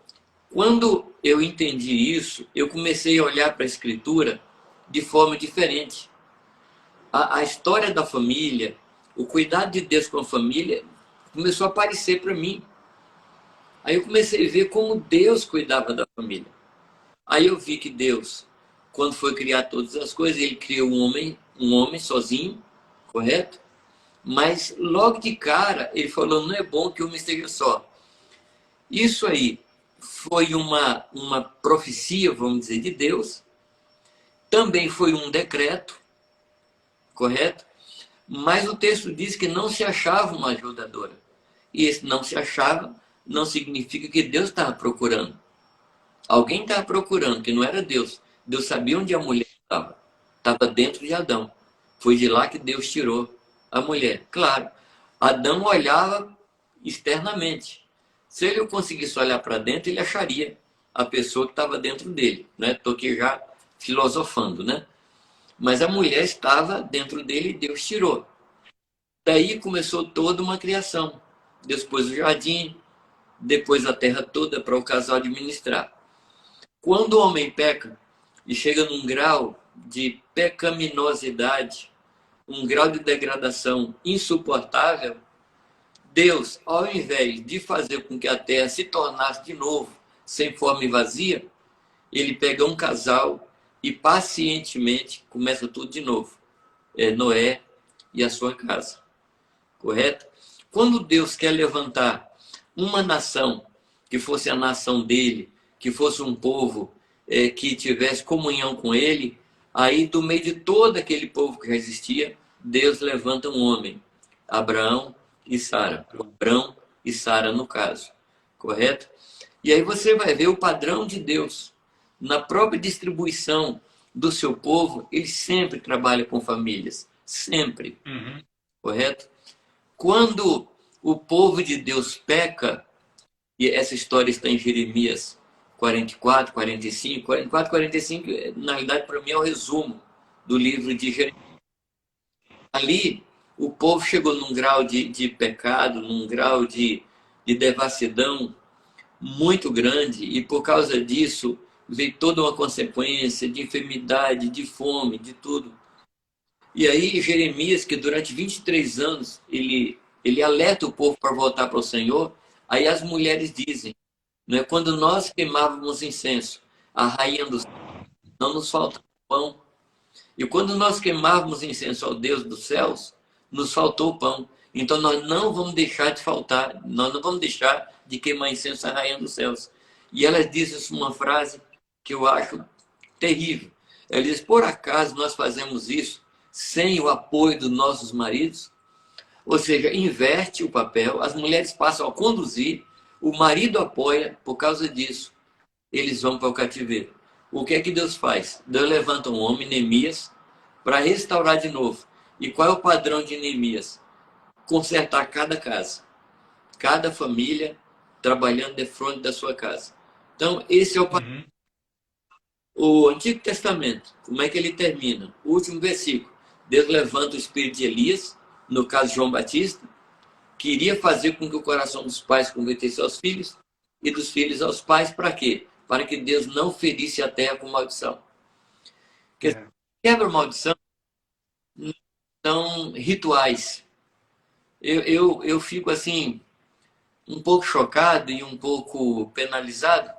quando eu entendi isso, eu comecei a olhar para a Escritura de forma diferente. A história da família, o cuidado de Deus com a família, começou a aparecer para mim. Aí eu comecei a ver como Deus cuidava da família. Aí eu vi que Deus, quando foi criar todas as coisas, ele criou um homem sozinho, correto? Mas logo de cara, ele falou, não é bom que o homem esteja só. Isso aí foi uma profecia, vamos dizer, de Deus. Também foi um decreto, correto? Mas o texto diz que não se achava uma ajudadora. E esse não se achava não significa que Deus estava procurando. Alguém estava procurando, que não era Deus. Deus sabia onde a mulher estava. Estava dentro de Adão. Foi de lá que Deus tirou a mulher. Claro, Adão olhava externamente. Se ele conseguisse olhar para dentro, ele acharia a pessoa que estava dentro dele. Estou aqui já filosofando, né? Mas a mulher estava dentro dele e Deus tirou. Daí começou toda uma criação. Deus pôs o jardim, depois a terra toda para o casal administrar. Quando o homem peca e chega num grau de pecaminosidade, um grau de degradação insuportável, Deus, ao invés de fazer com que a terra se tornasse de novo sem forma e vazia, ele pega um casal e pacientemente começa tudo de novo. Noé e a sua casa. Correto? Quando Deus quer levantar uma nação que fosse a nação dele, que fosse um povo que tivesse comunhão com ele, aí do meio de todo aquele povo que já existia, Deus levanta um homem, Abraão e Sara. Abraão e Sara no caso. Correto? E aí você vai ver o padrão de Deus. Na própria distribuição do seu povo, ele sempre trabalha com famílias. Sempre. Correto? Quando o povo de Deus peca, e essa história está em Jeremias 44, 45. 44, 45, na realidade, para mim, é o resumo do livro de Jeremias. Ali, o povo chegou num grau de pecado, num grau de devassidão muito grande, e por causa disso veio toda uma consequência de enfermidade, de fome, de tudo. E aí Jeremias, que durante 23 anos ele alerta o povo para voltar para o Senhor, aí as mulheres dizem, né, quando nós queimávamos incenso, a rainha dos céus, não nos faltava pão. E quando nós queimávamos incenso ao Deus dos céus, nos faltou pão. Então nós não vamos deixar de faltar, nós não vamos deixar de queimar incenso à rainha dos céus. E ela diz uma frase que eu acho terrível. Ela diz, por acaso nós fazemos isso sem o apoio dos nossos maridos? Ou seja, inverte o papel, as mulheres passam a conduzir, o marido apoia, por causa disso, eles vão para o cativeiro. O que é que Deus faz? Deus levanta um homem, Neemias, para restaurar de novo. E qual é o padrão de Neemias? Consertar cada casa, cada família trabalhando de frente da sua casa. Então, esse é o padrão. O Antigo Testamento, como é que ele termina? O último versículo. Deus levanta o espírito de Elias, no caso de João Batista, que iria fazer com que o coração dos pais convertesse aos filhos e dos filhos aos pais, para quê? Para que Deus não ferisse a terra com maldição. Porque quebra-maldição são rituais. Eu fico assim, um pouco chocado e um pouco penalizado,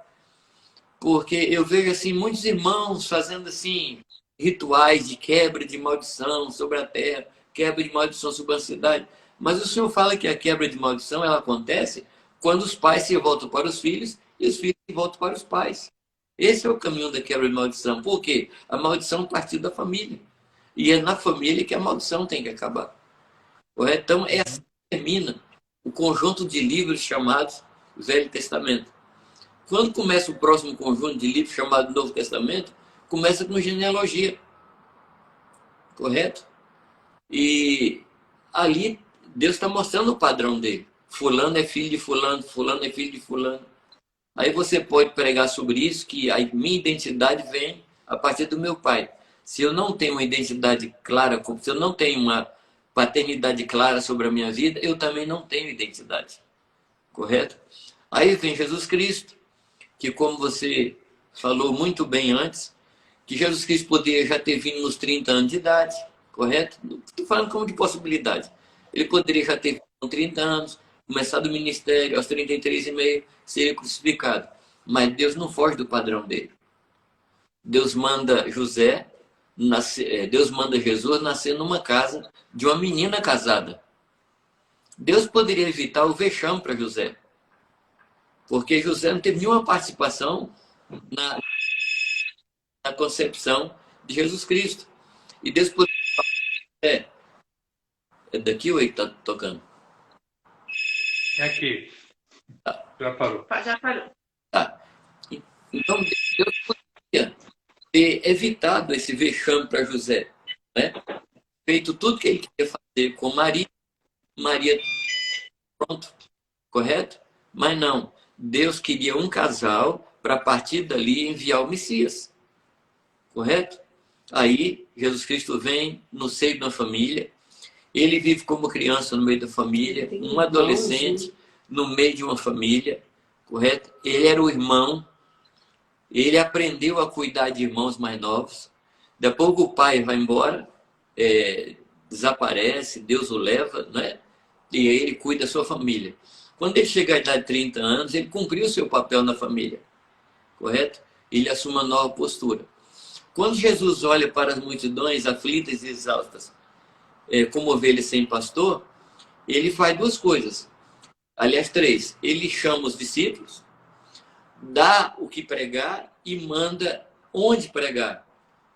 porque eu vejo assim muitos irmãos fazendo assim rituais de quebra de maldição sobre a terra, quebra de maldição sobre a cidade. Mas o Senhor fala que a quebra de maldição ela acontece quando os pais se voltam para os filhos e os filhos se voltam para os pais. Esse é o caminho da quebra de maldição. Por quê? A maldição partiu da família. E é na família que a maldição tem que acabar. Então, é assim que termina o conjunto de livros chamados Velho Testamento. Quando começa o próximo conjunto de livros chamado Novo Testamento, começa com genealogia. Correto? E ali Deus está mostrando o padrão dele. Fulano é filho de fulano, fulano é filho de fulano. Aí você pode pregar sobre isso, que a minha identidade vem a partir do meu pai. Se eu não tenho uma identidade clara, se eu não tenho uma paternidade clara sobre a minha vida, eu também não tenho identidade. Correto? Aí vem Jesus Cristo, que como você falou muito bem antes, que Jesus Cristo poderia já ter vindo nos 30 anos de idade, correto? Estou falando como de possibilidade. Ele poderia já ter vindo com 30 anos, começado o ministério aos 33,5, seria crucificado. Mas Deus não foge do padrão dele. Deus manda Deus manda Jesus nascer numa casa de uma menina casada. Deus poderia evitar o vexame para José, porque José não teve nenhuma participação na concepção de Jesus Cristo. E Deus poderia... É daqui ou aí que está tocando? É aqui. Já parou. Já parou. Tá. Então, Deus poderia ter evitado esse vexame para José, né? Feito tudo que ele queria fazer com Maria, Maria pronto, correto? Mas não, Deus queria um casal para a partir dali enviar o Messias, correto? Aí Jesus Cristo vem no seio da família, ele vive como criança no meio da família, um adolescente no meio de uma família, correto? Ele era o irmão, ele aprendeu a cuidar de irmãos mais novos. Depois o pai vai embora, desaparece, Deus o leva, né? E aí ele cuida da sua família. Quando ele chega à idade de 30 anos, ele cumpriu o seu papel na família, correto? Ele assume uma nova postura. Quando Jesus olha para as multidões aflitas e exaustas, como ovelhas sem pastor, ele faz duas coisas. Aliás, três. Ele chama os discípulos, dá o que pregar e manda onde pregar.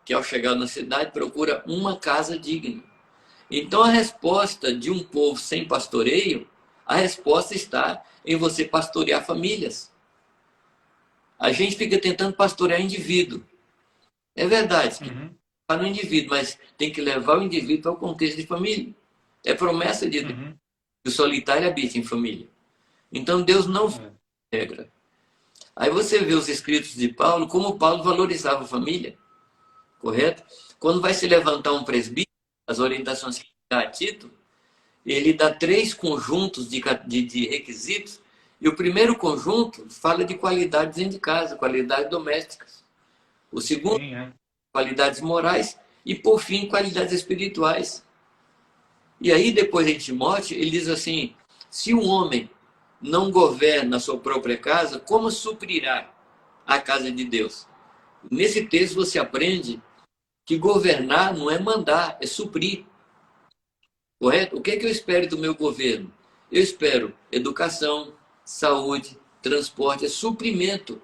Que ao chegar na cidade, procura uma casa digna. Então, a resposta de um povo sem pastoreio, a resposta está em você pastorear famílias. A gente fica tentando pastorear indivíduo. É verdade, para o indivíduo, mas tem que levar o indivíduo ao contexto de família. É promessa de Deus que o solitário habite em família. Então, Deus não regra. Aí você vê os escritos de Paulo, como Paulo valorizava a família, correto? Quando vai se levantar um presbítero, as orientações que dá a Tito, ele dá 3 conjuntos de requisitos, e o primeiro conjunto fala de qualidades dentro de casa, qualidades domésticas. O segundo, qualidades morais, e por fim, qualidades espirituais. E aí, depois em Timóteo, ele diz assim, se um homem não governa a sua própria casa, como suprirá a casa de Deus? Nesse texto você aprende que governar não é mandar, é suprir. Correto? O que é que eu espero do meu governo? Eu espero educação, saúde, transporte, é suprimento.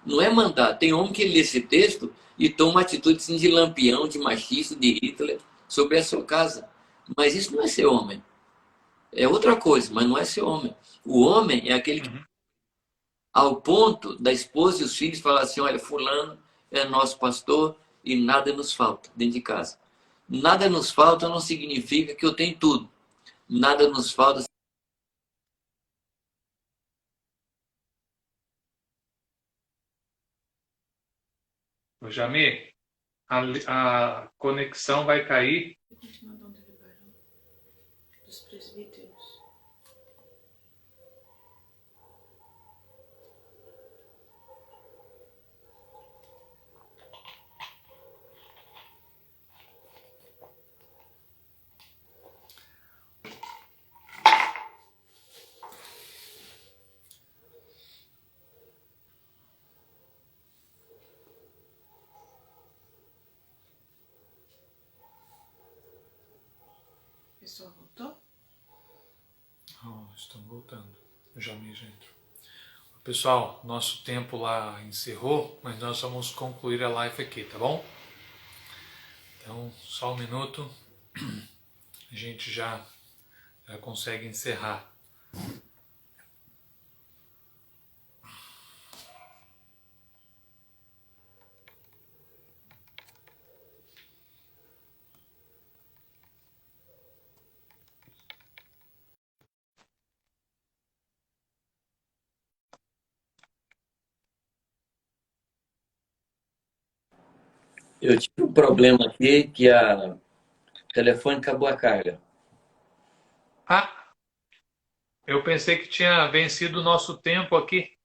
Não é mandar. Tem homem que lê esse texto e toma uma atitude assim, de lampião, de machista, de Hitler, sobre a sua casa. Mas isso não é ser homem. É outra coisa, mas não é ser homem. O homem é aquele que, ao ponto da esposa e os filhos falar assim, olha, fulano é nosso pastor e nada nos falta dentro de casa. Nada nos falta não significa que eu tenho tudo. Nada nos falta. Ô, Jamir, a conexão vai cair. Dos presbíteros. A pessoa voltou? Oh, estão voltando. O Jamir já entrou. Pessoal, nosso tempo lá encerrou, mas nós vamos concluir a live aqui, tá bom? Então, só um minuto, a gente já consegue encerrar. Eu tive um problema aqui que o telefone acabou a carga. Ah, eu pensei que tinha vencido o nosso tempo aqui,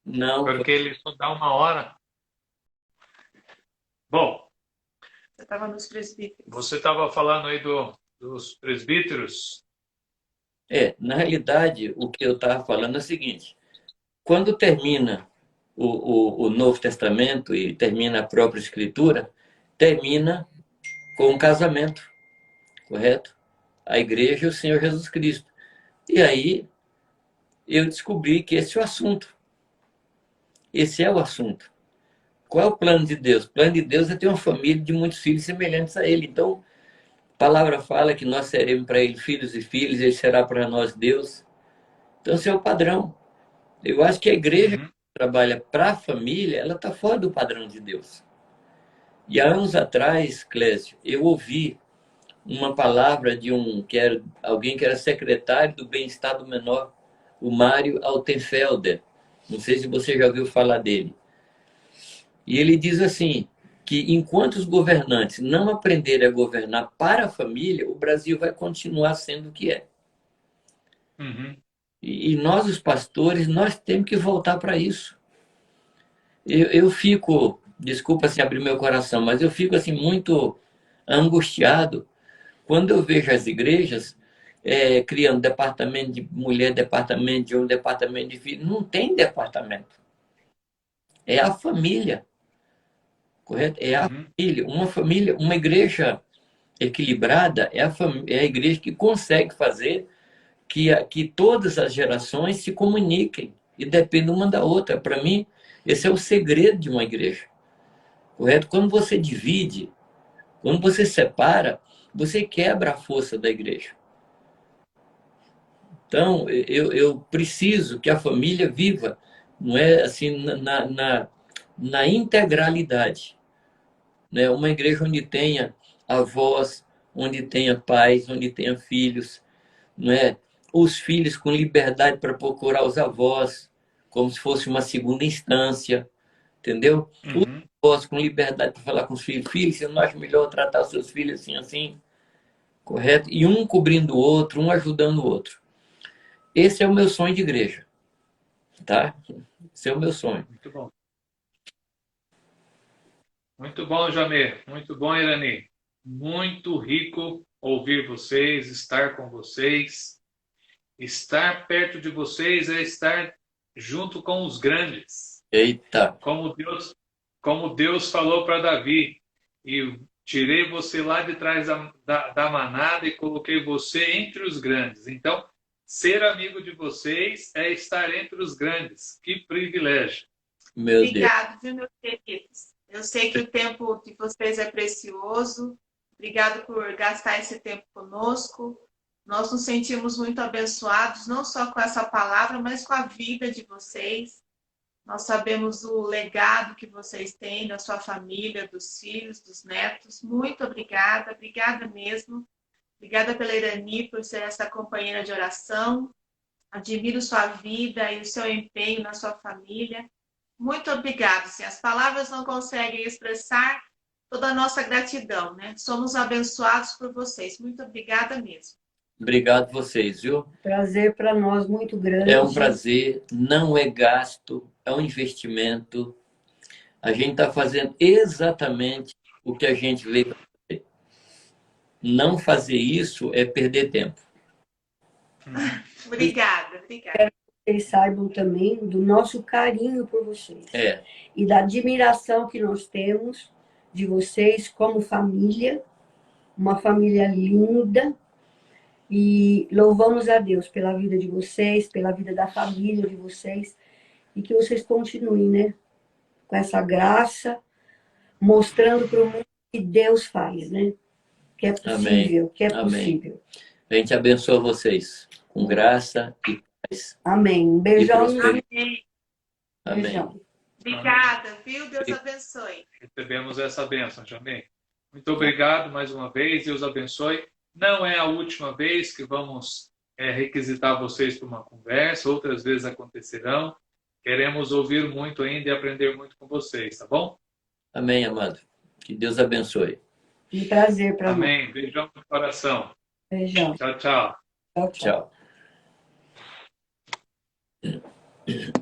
Não, porque ele só dá 1 hora. Bom, Você estava nos presbíteros. você estava falando aí dos presbíteros. na realidade, o que eu estava falando é o seguinte: quando termina o Novo Testamento e termina a própria Escritura, termina com um casamento, correto? A igreja e o Senhor Jesus Cristo. E aí eu descobri que esse é o assunto. Esse é o assunto. Qual é o plano de Deus? O plano de Deus é ter uma família de muitos filhos semelhantes a Ele. Então, a palavra fala que nós seremos para Ele filhos e filhas, Ele será para nós Deus. Então, esse é o padrão. Eu acho que a igreja que trabalha para a família, ela está fora do padrão de Deus. E há anos atrás, Clésio, eu ouvi uma palavra de alguém que era secretário do bem-estar do menor, o Mário Altenfelder. Não sei se você já ouviu falar dele. E ele diz assim, que enquanto os governantes não aprenderem a governar para a família, o Brasil vai continuar sendo o que é. Uhum. E nós, os pastores, nós temos que voltar para isso. Eu fico, desculpa assim abrir meu coração, mas eu fico assim muito angustiado quando eu vejo as igrejas criando departamento de mulher, departamento de homem, departamento de filho. Não tem departamento. É a família, correto? É a família, uma igreja equilibrada é a igreja que consegue fazer que todas as gerações se comuniquem e dependem uma da outra. Para mim, esse é o segredo de uma igreja, correto? Quando você divide, quando você separa, você quebra a força da igreja. Então, eu preciso que a família viva, não é assim, na integralidade. Né? Uma igreja onde tenha avós, onde tenha pais, onde tenha filhos, não é? Os filhos com liberdade para procurar os avós, como se fosse uma segunda instância, entendeu? Os avós com liberdade para falar com os filhos, filhos, você não acha melhor tratar os seus filhos assim, assim? Correto? E um cobrindo o outro, um ajudando o outro. Esse é o meu sonho de igreja, tá? Esse é o meu sonho. Muito bom. Muito bom, Jamir. Muito bom, Irani. Muito rico ouvir vocês, estar com vocês. Estar perto de vocês é estar junto com os grandes. Eita! Como Deus falou para Davi, e tirei você lá de trás da manada e coloquei você entre os grandes. Então, ser amigo de vocês é estar entre os grandes. Que privilégio. Meu Obrigado, viu, meus queridos? Eu sei que o tempo de vocês é precioso. Obrigado por gastar esse tempo conosco. Nós nos sentimos muito abençoados, não só com essa palavra, mas com a vida de vocês. Nós sabemos o legado que vocês têm na sua família, dos filhos, dos netos. Muito obrigada, obrigada mesmo. Obrigada pela Irani por ser essa companheira de oração. Admiro sua vida e o seu empenho na sua família. Muito obrigada. Assim, as palavras não conseguem expressar toda a nossa gratidão, né? Somos abençoados por vocês. Muito obrigada mesmo. Obrigado vocês, viu? Prazer para nós muito grande. É um prazer, não é gasto, é um investimento. A gente está fazendo exatamente o que a gente veio para fazer. Não fazer isso é perder tempo. Obrigada, obrigada. Eles saibam também do nosso carinho por vocês. E da admiração que nós temos de vocês como família, uma família linda. E louvamos a Deus pela vida de vocês, pela vida da família de vocês, e que vocês continuem, né? Com essa graça, mostrando para o mundo que Deus faz, né? Que é possível, Amém. que é Amém. possível. A gente abençoa vocês com graça e paz. Amém. Um beijão. Amém. Amém. Beijão. Obrigada, viu? Deus abençoe. Recebemos essa bênção, Jamei. Muito obrigado mais uma vez, Deus abençoe. Não é a última vez que vamos requisitar vocês para uma conversa, outras vezes acontecerão. Queremos ouvir muito ainda e aprender muito com vocês, tá bom? Amém, amado. Que Deus abençoe. Um prazer para nós. Amém. Beijão no coração. Beijão. Tchau, tchau. Tchau, tchau. Tchau.